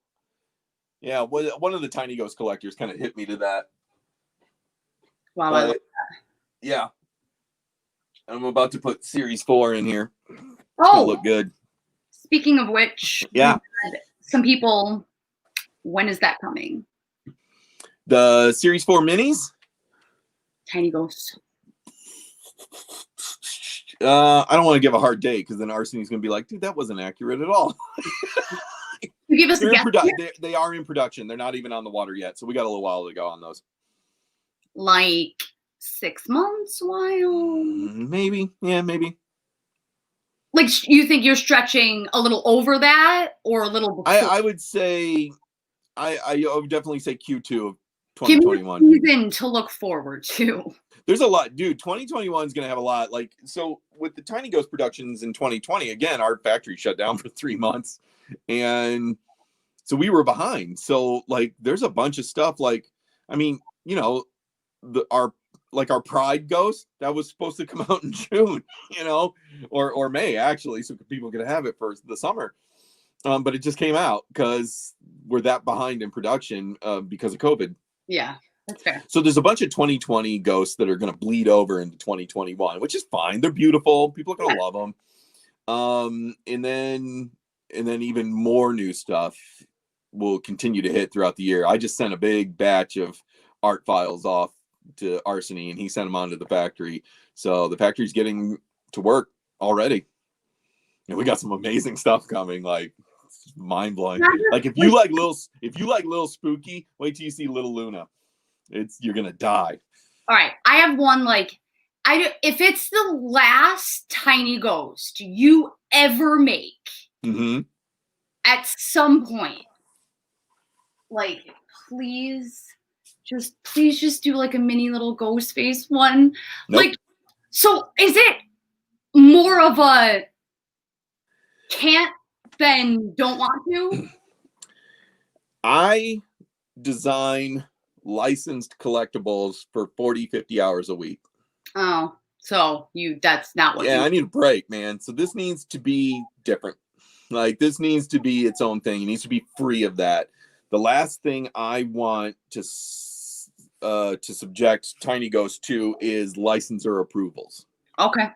Yeah, one of the Tiny Ghost collectors kind of hit me to that. Wow, I like that. Yeah. I'm about to put Series 4 in here. It's gonna look good. Speaking of which, yeah, some people, when is that coming? The Series 4 minis? Tiny Ghost. I don't want to give a hard date because then Arsenie's going to be like, dude, that wasn't accurate at all. You give us they are in production. They're not even on the water yet. So we got a little while to go on those. Like 6 months, while? Maybe. Yeah, maybe. Like, you think you're stretching a little over that or a little before? I would say, I would definitely say Q2 Give me 2021. a reason to look forward to. There's a lot, dude. 2021 is going to have a lot. Like, so with the Tiny Ghost productions in 2020, again, our factory shut down for 3 months. And so we were behind. So like, there's a bunch of stuff. Like, I mean, you know, our Pride Ghost that was supposed to come out in June, you know, or May actually, so people could have it for the summer. But it just came out because we're that behind in production because of COVID. Yeah, that's fair. So there's a bunch of 2020 ghosts that are going to bleed over into 2021, which is fine. They're beautiful. People are going to love them. And then even more new stuff will continue to hit throughout the year. I just sent a big batch of art files off to Arseny, and he sent them on to the factory. So the factory's getting to work already. And we got some amazing stuff coming, like mind blowing. Like if you like little spooky, wait till you see Little Luna. You're gonna die. All right, I have one. Like, if it's the last Tiny Ghost you ever make, at some point, like, please just do like a mini little ghost face one. Nope. Like, so is it more of a can't than don't want to? I design licensed collectibles for 40-50 hours a week. Oh, so that's not what I need a break, man. So this needs to be different. Like, this needs to be its own thing. It needs to be free of that. The last thing I want to subject Tiny Ghost to is licensor approvals. Okay.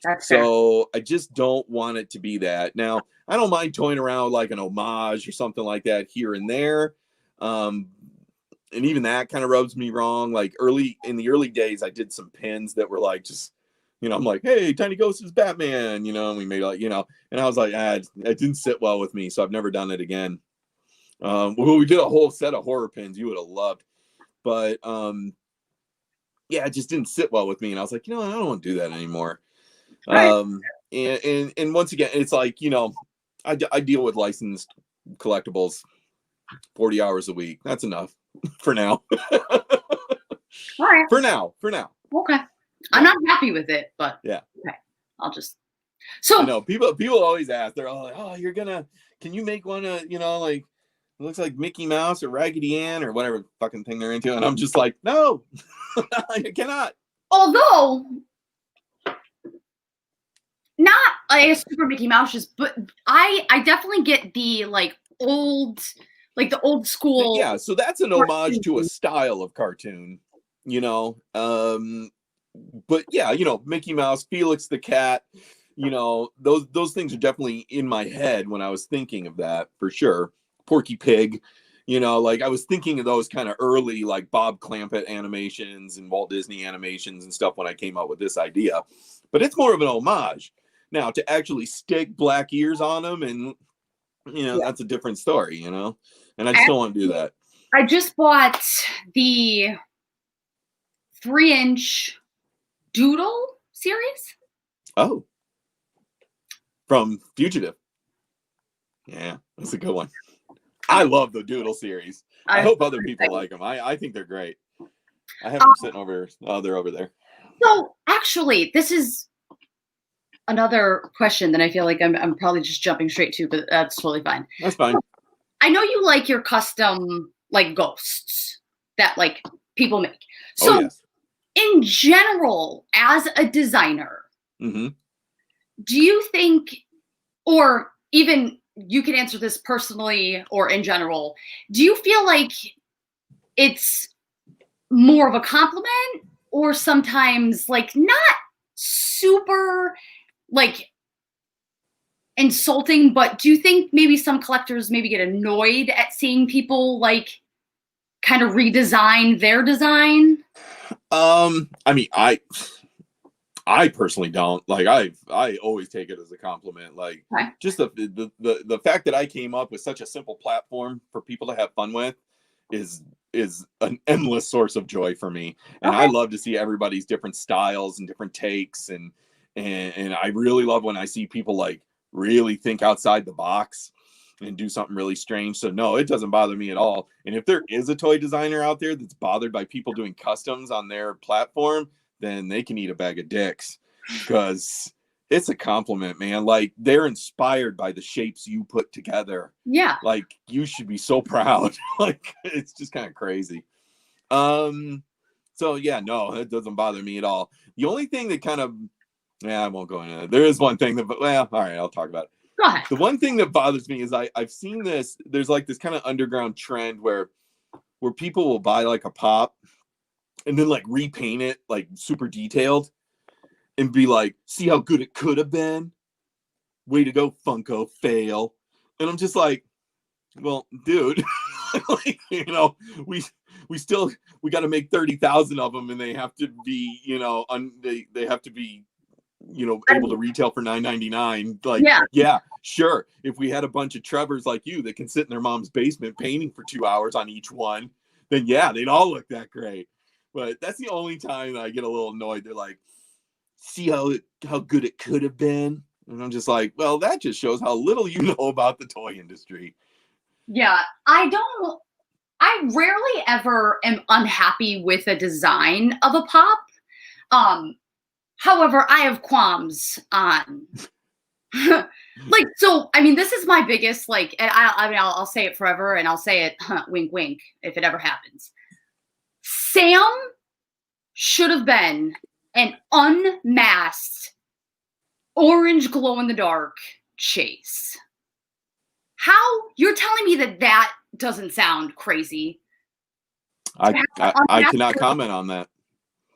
That's so fair. I just don't want it to be that. Now, I don't mind toying around with like an homage or something like that here and there. And even that kind of rubs me wrong. Like in the early days, I did some pins that were like, just, you know, I'm like, hey, Tiny Ghost is Batman, you know, and we made like, you know, and I was like, it didn't sit well with me. So I've never done it again. Well, we did a whole set of horror pins you would have loved, but yeah, it just didn't sit well with me. And I was like, you know, I don't want to do that anymore. Right. And once again, it's like, you know, I deal with licensed collectibles 40 hours a week. That's enough for now. All right. For now. Okay. I'm not happy with it, but yeah. Okay. I'll just. So I know people always ask. They're all like, "Oh, can you make one? You know, like it looks like Mickey Mouse or Raggedy Ann or whatever fucking thing they're into." And I'm just like, no, I cannot. Although. Not like a super Mickey Mouse, but I definitely get the like the old school. Yeah, so that's an homage to a style of cartoon, you know. But yeah, you know, Mickey Mouse, Felix the Cat, you know, those things are definitely in my head when I was thinking of that for sure. Porky Pig, you know, like I was thinking of those kind of early like Bob Clampett animations and Walt Disney animations and stuff when I came up with this idea. But it's more of an homage. Now, to actually stick black ears on them, and, you know, that's a different story, you know? And I just don't want to do that. I just bought the 3-inch Doodle series. Oh. From Fugitive. Yeah, that's a good one. I love the Doodle series. I hope other people like them. I think they're great. I have them sitting over. Oh, they're over there. So, actually, this is another question that I feel like I'm probably just jumping straight to, but that's totally fine. That's fine. I know you like your custom like ghosts that like people make. So yes. In general, as a designer, do you think, or even you can answer this personally or in general, do you feel like it's more of a compliment or sometimes like not super like insulting, but do you think maybe some collectors maybe get annoyed at seeing people like kind of redesign their design? I mean, I personally don't. Like I always take it as a compliment. Like just the fact that I came up with such a simple platform for people to have fun with is an endless source of joy for me. And I love to see everybody's different styles and different takes, and I really love when I see people like really think outside the box. and do something really strange. So no, it doesn't bother me at all. And if there is a toy designer out there that's bothered by people doing customs on their platform, then they can eat a bag of dicks, because it's a compliment, man. Like, they're inspired by the shapes you put together. Yeah. Like, you should be so proud. Like, it's just kind of crazy. So yeah, no, it doesn't bother me at all. The only thing that kind of, I won't go into it. There is one thing that, well, all right, I'll talk about it. Go ahead. The one thing that bothers me is I've seen this, there's like this kind of underground trend where people will buy like a pop and then like repaint it like super detailed and be like, see how good it could have been? Way to go, Funko, fail. And I'm just like, well, dude, like, you know, we got to make 30,000 of them, and they have to be, you know, they have to be, you know, able to retail for $9.99. Like, yeah, sure. If we had a bunch of Trevors like you that can sit in their mom's basement painting for 2 hours on each one, then yeah, they'd all look that great. But that's the only time that I get a little annoyed. They're like, see how good it could have been. And I'm just like, well, that just shows how little you know about the toy industry. Yeah, I rarely ever am unhappy with a design of a pop. However, I have qualms on like, so, I mean, this is my biggest, like, and I'll say it forever, and I'll say it, wink, wink, if it ever happens. Sam should have been an unmasked orange glow-in-the-dark Chase. How? You're telling me that doesn't sound crazy? I cannot comment on that.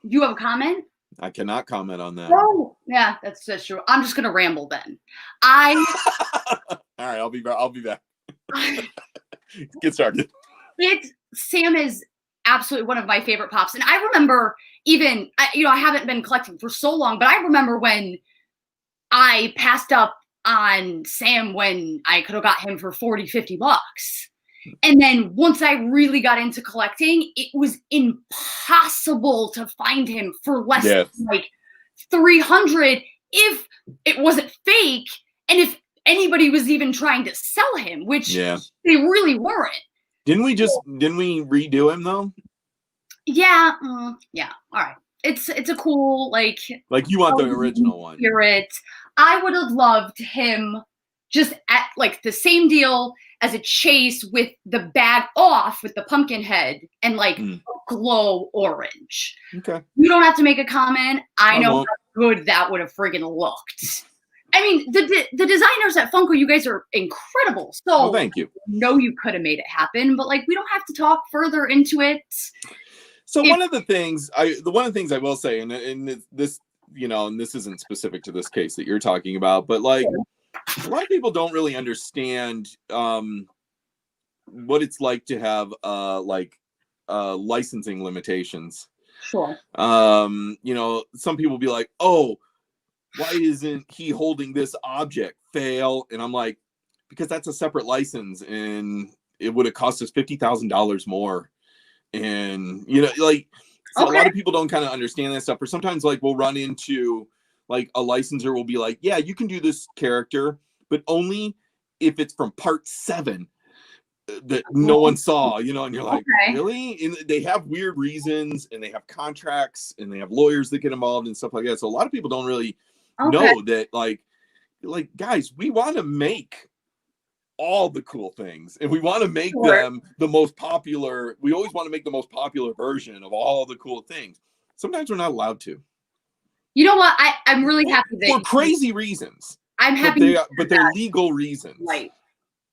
You have a comment? I cannot comment on that. Oh, yeah, that's true. I'm just gonna ramble then. All right, I'll be back. Get started. Sam is absolutely one of my favorite pops, and I remember even, you know, I haven't been collecting for so long, but I remember when I passed up on Sam when I could have got him for 40, 50 bucks. And then once I really got into collecting, it was impossible to find him for less than like 300 if it wasn't fake, and if anybody was even trying to sell him, which they really weren't. Didn't we redo him though? Yeah, yeah. All right. It's a cool, like you want the original one. Spirit. I would have loved him just at like the same deal as a Chase with the bag off with the pumpkin head and like glow orange. Okay. You don't have to make a comment. I know how good that would have friggin' looked. I mean, the designers at Funko, you guys are incredible. So thank you. No, you could have made it happen, but like we don't have to talk further into it. So one of the things I will say, and this, you know, and this isn't specific to this case that you're talking about, but like a lot of people don't really understand what it's like to have licensing limitations. Sure. You know, some people be like, oh, why isn't he holding this object? Fail. And I'm like, because that's a separate license, and it would have cost us $50,000 more. And, you know, like, so a lot of people don't kind of understand that stuff. Or sometimes, like, we'll run into, like, a licensor will be like, yeah, you can do this character, but only if it's from part 7 that no one saw, you know, and you're like, really? And they have weird reasons, and they have contracts, and they have lawyers that get involved and stuff like that. So a lot of people don't really know that, like, guys, we want to make all the cool things, and we want to make them the most popular. We always want to make the most popular version of all the cool things. Sometimes we're not allowed to. You know what? I'm really happy that for crazy reasons. I'm happy, but they're legal reasons, right?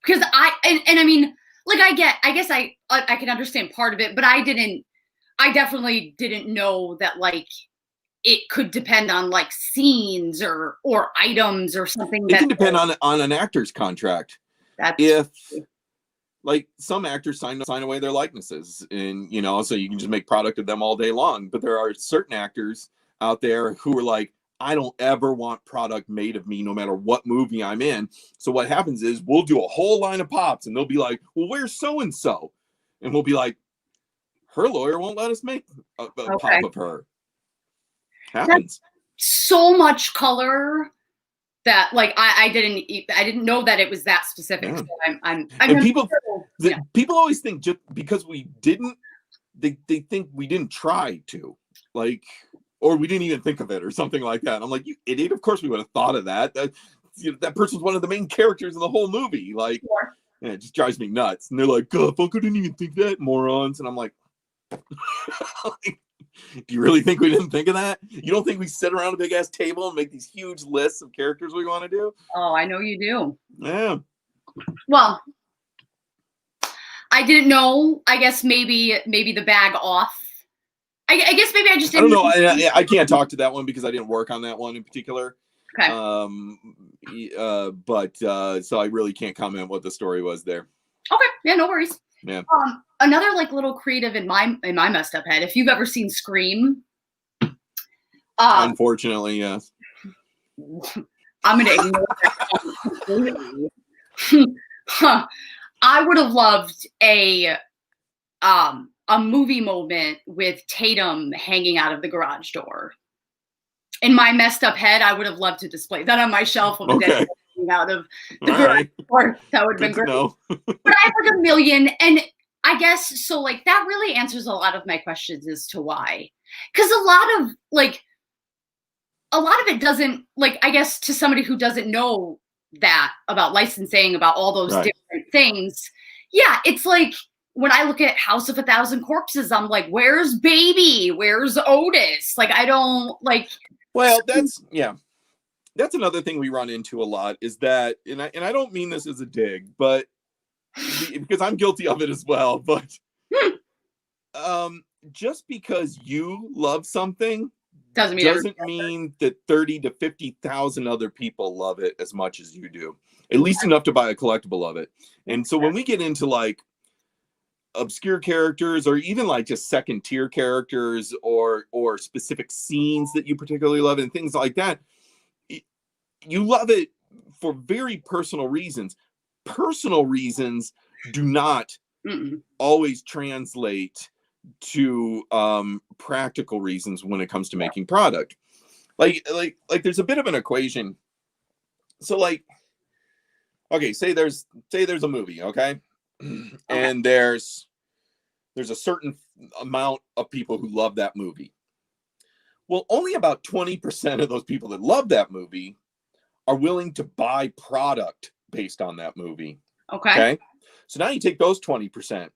Because I mean, like, I guess I can understand part of it, but I definitely didn't know that, like, it could depend on like scenes or items or something. It can depend on an actor's contract. If like some actors sign away their likenesses, and, you know, so you can just make product of them all day long. But there are certain actors out there who are like, I don't ever want product made of me, no matter what movie I'm in. So what happens is we'll do a whole line of pops, and they'll be like, well, where's so-and-so? And we'll be like, her lawyer won't let us make a pop of her. Happens. That's so much color that like I didn't know that it was that specific. Yeah. So I'm and people yeah. people always think just because we didn't, they think we didn't try to, like, or we didn't even think of it or something like that. I'm like, you idiot, of course we would have thought of that. That person's one of the main characters in the whole movie. Like, Sure. yeah, it just drives me nuts. And they're like, God, Funko didn't even think that, morons. And I'm like, do you really think we didn't think of that? You don't think we sit around a big ass table and make these huge lists of characters we want to do? Oh, I know you do. Yeah. Well, I didn't know. I guess maybe the bag off. I guess maybe I just didn't. I don't know. I can't talk to that one because I didn't work on that one in particular. Okay. So I really can't comment what the story was there. Okay. Yeah, no worries. Yeah. Another like little creative in my messed up head. If you've ever seen Scream, unfortunately, yes. I'm gonna ignore that. I would have loved a movie moment with Tatum hanging out of the garage door. In my messed up head, I would have loved to display that on my shelf of okay. out of the garage door. That would have been great. But I have like a million, and I guess so. Like that really answers a lot of my questions as to why, because a lot of it doesn't, like, I guess to somebody who doesn't know that about licensing, about all those different things. Yeah, it's like when I look at House of a Thousand Corpses, I'm like, where's Baby? Where's Otis? Like, I don't like. Well, that's another thing we run into a lot is that, and I don't mean this as a dig, but because I'm guilty of it as well, but just because you love something doesn't mean that 30 to 50,000 other people love it as much as you do, at least enough to buy a collectible of it. And so when we get into like obscure characters or even like just second tier characters or specific scenes that you particularly love and things like that, you love it for very personal reasons. Personal reasons do not always translate to practical reasons when it comes to making product. Like there's a bit of an equation. So like, okay, say there's a movie, okay? And there's a certain amount of people who love that movie. Well, only about 20% of those people that love that movie are willing to buy product based on that movie. Okay. So now you take those 20%,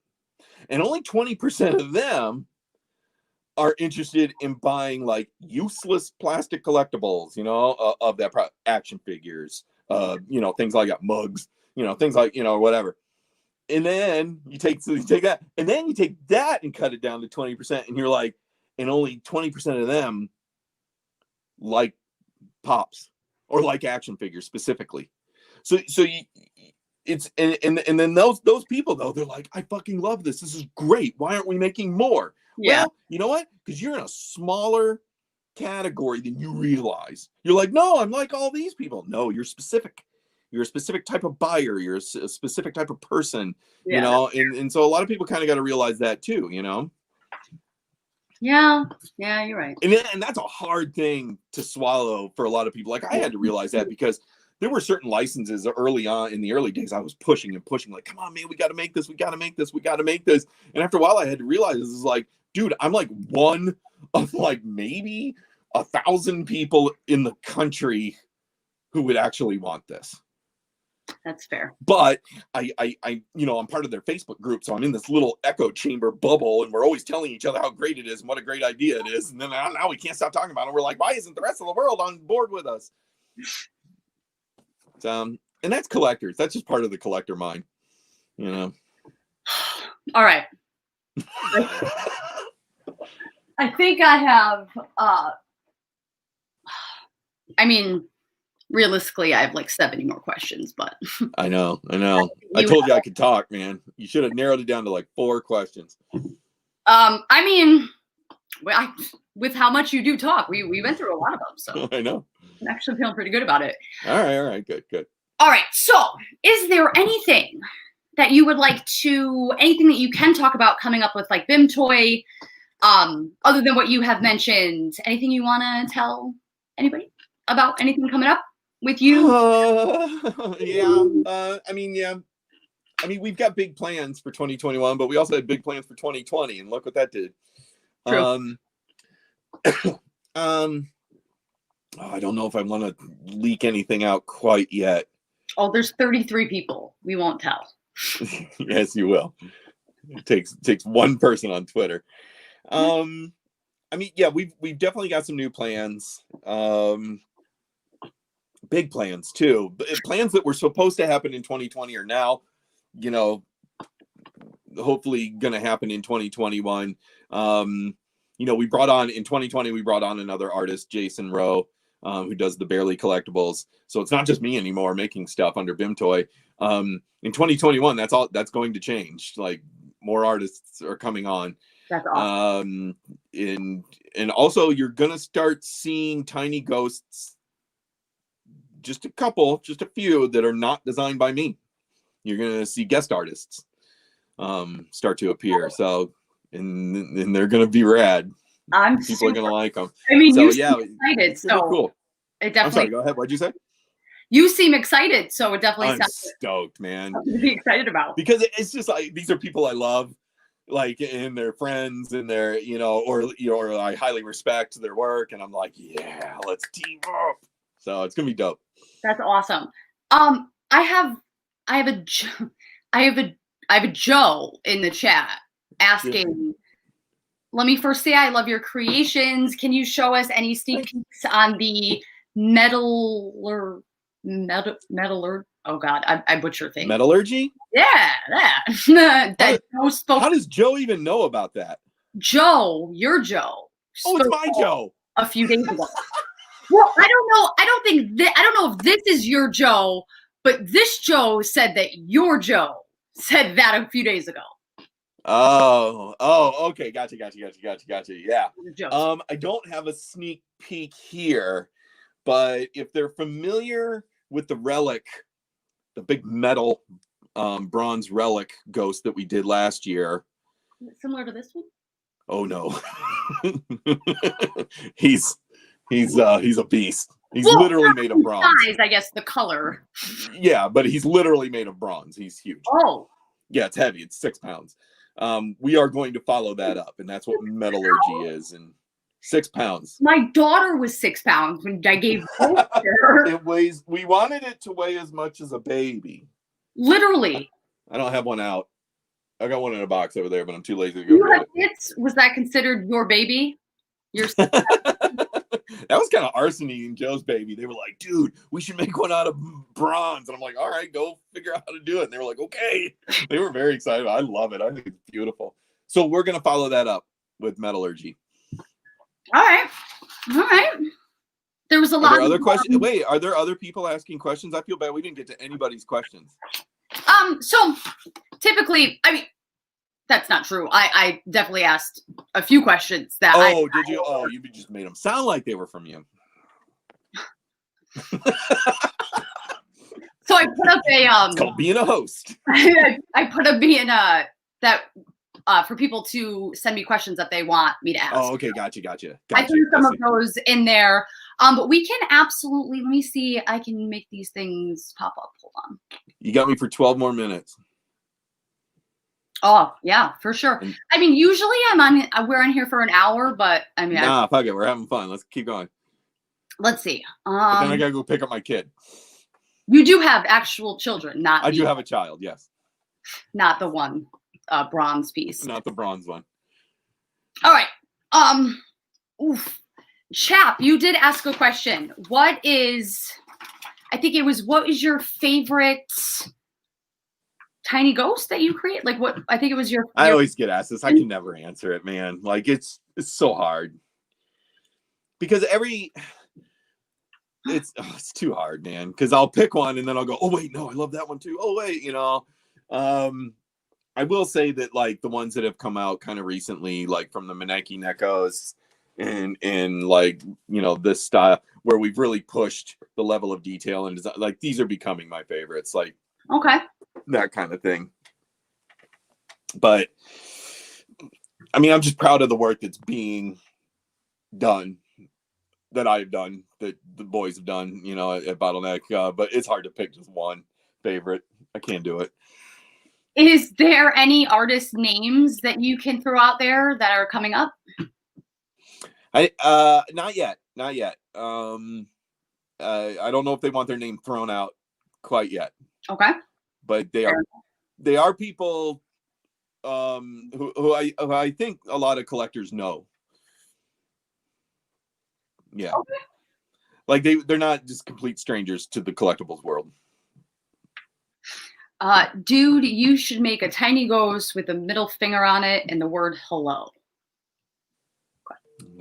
and only 20% of them are interested in buying like useless plastic collectibles, of that action figures, things like that, mugs, things like, whatever. And then you take that, and then you take that and cut it down to 20%, and you're like, and only 20% of them like pops or like action figures specifically. So it's and then those people though, they're like, I fucking love this. This is great. Why aren't we making more? Yeah. Well, you know what? Because you're in a smaller category than you realize. You're like, no, I'm like all these people. No, you're specific. You're a specific type of buyer. You're a specific type of person, and so a lot of people kind of got to realize that too, Yeah, you're right. And that's a hard thing to swallow for a lot of people. Like I had to realize that because there were certain licenses early on in the early days. I was pushing, like, come on, man, we got to make this. We got to make this. We got to make this. And after a while, I had to realize this is like, dude, I'm like one of like maybe 1,000 people in the country who would actually want this. That's fair. But I'm part of their Facebook group, so I'm in this little echo chamber bubble, and we're always telling each other how great it is and what a great idea it is. And then now we can't stop talking about it. We're like, why isn't the rest of the world on board with us? And that's collectors. That's just part of the collector mind, All right. I think I have. Realistically, I have like 70 more questions, but I know. I told you I could talk, man. You should have narrowed it down to like 4 questions. With how much you do talk, we went through a lot of them, so I know. I'm actually feeling pretty good about it. All right, good. All right, so is there anything that you would like to, anything that you can talk about coming up with like BIMTOY, other than what you have mentioned? Anything you want to tell anybody about anything coming up with you? Yeah. I mean, yeah. I mean, we've got big plans for 2021, but we also had big plans for 2020, and look what that did. True. I don't know if I want to leak anything out quite yet. Oh, there's 33 people. We won't tell. Yes, you will. It takes one person on Twitter. I mean, yeah, we've definitely got some new plans. Big plans too. Plans that were supposed to happen in 2020 are now, you know, hopefully going to happen in 2021. You know, we brought on in 2020, we brought on another artist, Jason Rowe, who does the Barely collectibles. So it's not just me anymore making stuff under BIMTOY. In 2021, that's going to change. Like, more artists are coming on. That's awesome. And also you're gonna start seeing tiny ghosts, just a few that are not designed by me. You're gonna see guest artists start to appear. So and they're gonna be rad. People are gonna like them. I mean, so you yeah, seem excited, it's really cool. It definitely. I'm sorry, go ahead. What'd you say? You seem excited, so it definitely I'm stoked, man. To be excited about, because it's just like, these are people I love, like, and their friends, and their, you know, or I highly respect their work, and I'm like, yeah, let's team up. So it's gonna be dope. That's awesome. I have a Joe in the chat asking. Yeah. Let me first say I love your creations. Can you show us any sneak peeks on the metal? Oh God, I butcher things. Metallurgy? Yeah, that. How does Joe even know about that? Joe, your Joe. Oh, it's my Joe. A few days ago. Well, I don't know. I don't know if this is your Joe, but this Joe said that your Joe said that a few days ago. Oh, okay. Gotcha. Yeah. I don't have a sneak peek here, but if they're familiar with the relic, the big metal bronze relic ghost that we did last year. Is it similar to this one? Oh no. he's a beast. He's literally made of bronze. Size, I guess the color. Yeah, but he's literally made of bronze. He's huge. Oh. Yeah, it's heavy. It's 6 pounds. We are going to follow that up, and that's what metallurgy is. And 6 pounds. My daughter was 6 pounds when I gave birth to her. It weighs. We wanted it to weigh as much as a baby. Literally. I don't have one out. I got one in a box over there, but I'm too lazy to go get it. Was that considered your baby? Your That was kind of arsony and Joe's baby. They were like, dude, we should make one out of bronze. And I'm like, all right, go figure out how to do it. And they were like, okay. They were very excited. I love it. I think it's beautiful. So we're going to follow that up with metallurgy. All right. There was a lot. Are there other questions? Wait, are there other people asking questions? I feel bad we didn't get to anybody's questions. So typically, I mean, that's not true. I definitely asked a few questions that did you? Oh, you just made them sound like they were from you. So I put up a it's called being a host. I put up being that for people to send me questions that they want me to ask. Oh, okay, gotcha. I threw some of those in there. But we can absolutely, let me see, I can make these things pop up. Hold on. You got me for 12 more minutes. Oh, yeah, for sure. I mean, usually we're on here for an hour, but I mean. Nah, fuck it. We're having fun. Let's keep going. Let's see. But then I gotta go pick up my kid. You do have actual children, not. I do have a child, yes. Not the one bronze piece. Not the bronze one. All right. Chap, you did ask a question. What is your favorite tiny ghost that you create? Like what? I think it was your. I always get asked this. I can never answer it, man. Like it's so hard because it's too hard, man. Because I'll pick one and then I'll go, oh wait, no, I love that one too. Oh wait, you know. I will say that like the ones that have come out kind of recently, like from the Maneki Nekos and like, you know, this style where we've really pushed the level of detail and design, like these are becoming my favorites, like okay, that kind of thing. But I mean, I'm just proud of the work that's being done that I've done, that the boys have done, you know, at Bottleneck. But it's hard to pick just one favorite. I can't do it. Is there any artist names that you can throw out there that are coming up? Not yet. I don't know if they want their name thrown out quite yet. Okay. But they are people who I think a lot of collectors know. Yeah. Okay. Like they're not just complete strangers to the collectibles world. Dude, you should make a tiny ghost with a middle finger on it and the word hello.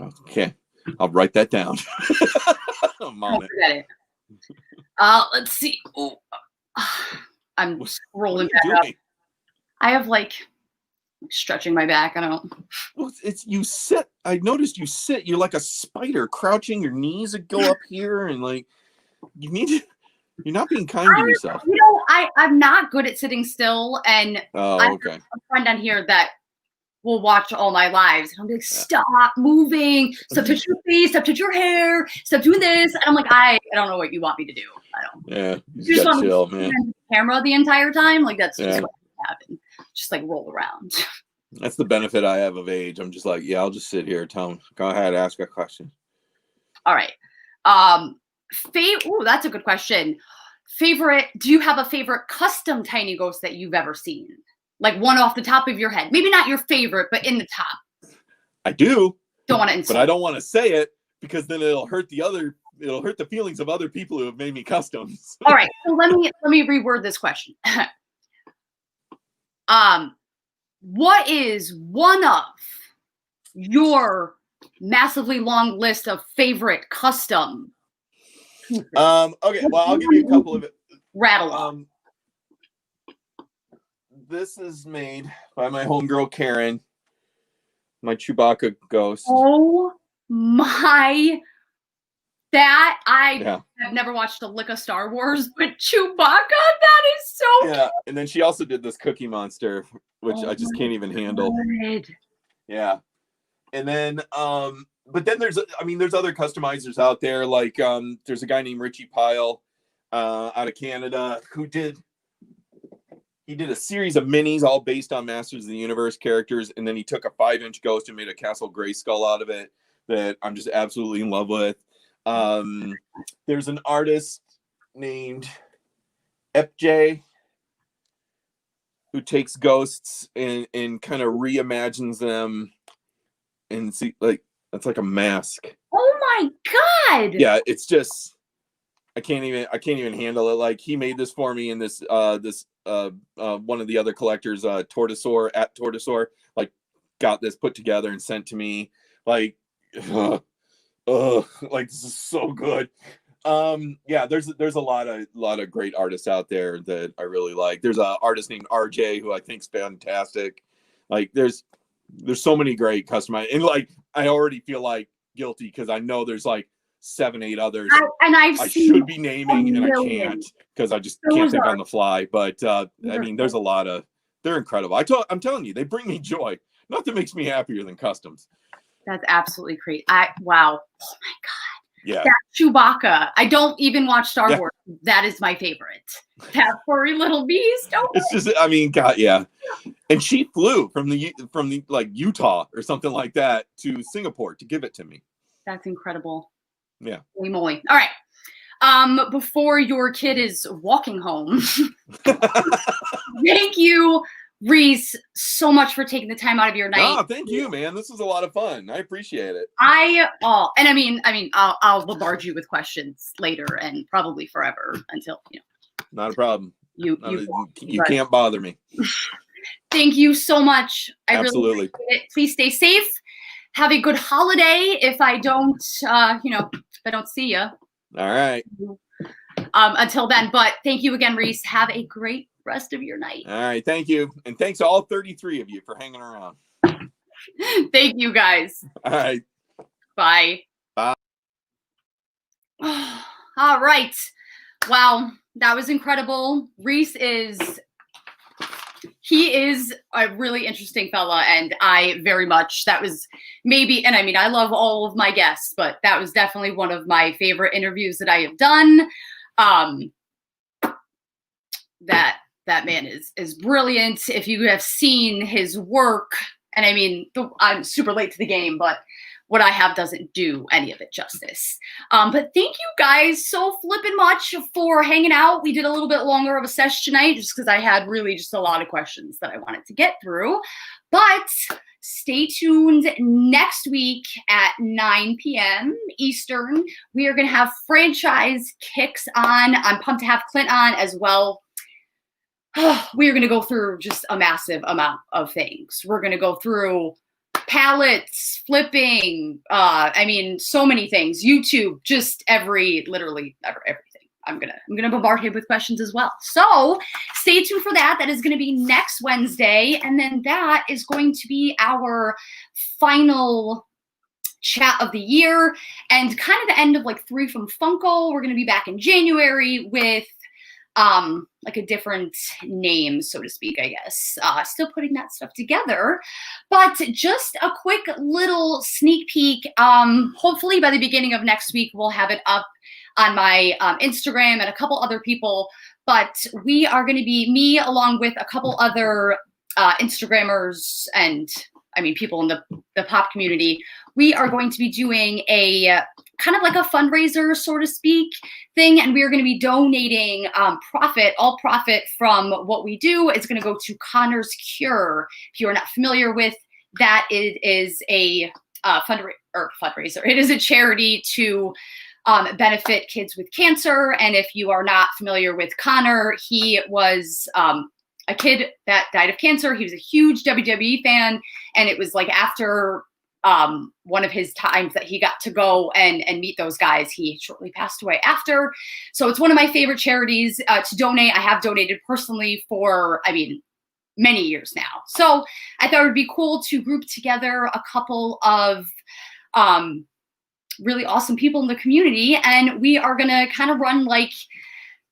Okay. I'll write that down. I'm on it. Let's see. Oh, I'm scrolling back up. I have like stretching my back. I don't know. Well, it's you sit. I noticed you sit. You're like a spider, crouching. Your knees go up here, and like you need to. You're not being kind to yourself. You know, I'm not good at sitting still, and I have a friend on here that will watch all my lives, and I'm like, stop moving, stop touching your face, stop touching your hair, stop doing this. And I'm like, I don't know what you want me to do. I don't. Yeah, you just want to chill, man. Camera the entire time, like that's just what happened. Just like roll around. That's the benefit I have of age. I'm just like, yeah, I'll just sit here. Tell them, go ahead, ask a question. All right. Oh, that's a good question. Favorite? Do you have a favorite custom tiny ghost that you've ever seen? Like one off the top of your head. Maybe not your favorite, but in the top. I do. Don't want to insult. But I don't want to say it because then it'll hurt the feelings of other people who have made me customs. All right. So let me reword this question. What is one of your massively long list of favorite custom pieces? Okay, well, I'll give you a couple of it. Rattle off. This is made by my homegirl Karen, my Chewbacca ghost. Oh my! I have never watched a lick of Star Wars, but Chewbacca, that is so cute. And then she also did this Cookie Monster, which I just can't even handle. Yeah. And then but then there's other customizers out there, like there's a guy named Richie Pyle out of Canada who did a series of minis all based on Masters of the Universe characters, and then he took a 5-inch ghost and made a Castle Grayskull out of it that I'm just absolutely in love with. There's an artist named FJ who takes ghosts and kind of reimagines them, and see, like, that's like a mask. Oh my god! Yeah, it's just I can't even handle it. Like, he made this for me, and this one of the other collectors, Tortosaur, like, got this put together and sent to me. Like, like, this is so good. Yeah, there's a lot of great artists out there that I really like. There's an artist named RJ who I think's fantastic. Like, there's so many great customized, and like I already feel like guilty because I know there's like 7-8 others I should be naming and I can't because I just can't think on the fly. But I mean, there's a lot of, they're incredible. I'm telling you, they bring me joy. Nothing makes me happier than customs. That's absolutely great. Wow. Oh my god. Yeah. That Chewbacca. I don't even watch Star Wars. That is my favorite. That furry little beast. Oh, it's just, I mean, God, yeah. And she flew from the like Utah or something like that to Singapore to give it to me. That's incredible. Yeah. Holy moly. All right. Before your kid is walking home, thank you, Reis, so much for taking the time out of your night. Oh, thank you, man. This was a lot of fun. I appreciate it. I'll bombard you with questions later and probably forever until, you know. Not a problem. You can't bother me. Thank you so much. I Absolutely. Really appreciate it. Please stay safe. Have a good holiday. If I don't, if I don't see you. All right. Until then, but thank you again, Reis. Have a great rest of your night. All right. Thank you. And thanks to all 33 of you for hanging around. Thank you, guys. All right. Bye. Bye. All right. Wow. That was incredible. Reis he is a really interesting fella, and I very much, that was maybe, and I mean, I love all of my guests, but that was definitely one of my favorite interviews that I have done. That man is brilliant. If you have seen his work, and I mean, I'm super late to the game, but what I have doesn't do any of it justice. But thank you guys so flippin' much for hanging out. We did a little bit longer of a session tonight just because I had really just a lot of questions that I wanted to get through. But stay tuned next week at 9 p.m. Eastern. We are going to have franchise kicks on. I'm pumped to have Clint on as well. We are going to go through just a massive amount of things. We're going to go through pallets, flipping, I mean, so many things. YouTube, just literally everything. I'm gonna bombard him with questions as well. So stay tuned for that. That is gonna be next Wednesday, and then that is going to be our final chat of the year and kind of the end of like 3 from Funko. We're gonna be back in January with like a different name, so to speak, I guess. Still putting that stuff together, but just a quick little sneak peek. Hopefully by the beginning of next week, we'll have it up on my Instagram and a couple other people, but we are going to be, me along with a couple other Instagrammers and I mean, people in the pop community, we are going to be doing a kind of like a fundraiser, so to speak, thing. And we are going to be donating all profit from what we do is going to go to Connor's Cure. If you are not familiar with that, it is a fundraiser. It is a charity to benefit kids with cancer. And if you are not familiar with Connor, he was a kid that died of cancer. He was a huge WWE fan. And it was like after one of his times that he got to go and meet those guys, he shortly passed away after. So it's one of my favorite charities to donate. I have donated personally for, I mean, many years now. So I thought it would be cool to group together a couple of really awesome people in the community. And we are going to kind of run like,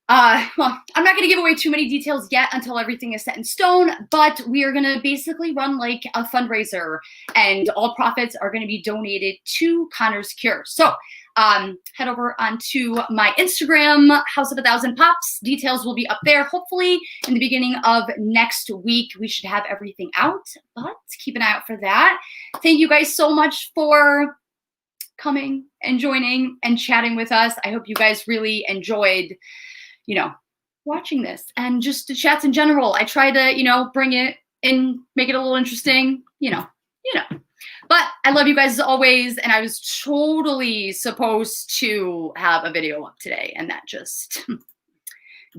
well, I'm not going to give away too many details yet until everything is set in stone, but we are going to basically run like a fundraiser and all profits are going to be donated to Connor's Cure. So head over onto my Instagram, House of 1,000 Pops. Details will be up there. Hopefully in the beginning of next week, we should have everything out, but keep an eye out for that. Thank you guys so much for coming and joining and chatting with us. I hope you guys really enjoyed, you know, watching this and just the chats in general. I try to, you know, bring it in, make it a little interesting, you know. But I love you guys as always. And I was totally supposed to have a video up today and that just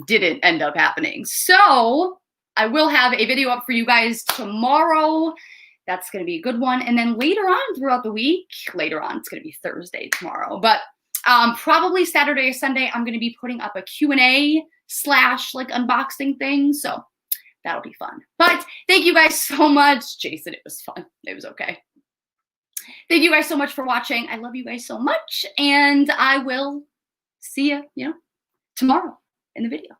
didn't end up happening. So I will have a video up for you guys tomorrow. That's going to be a good one. And then later on throughout the week, later on, it's going to be Thursday tomorrow, but probably Saturday or Sunday, I'm going to be putting up a Q&A / like unboxing thing. So that'll be fun. But thank you guys so much. Jason, it was fun. It was okay. Thank you guys so much for watching. I love you guys so much. And I will see you, tomorrow in the video.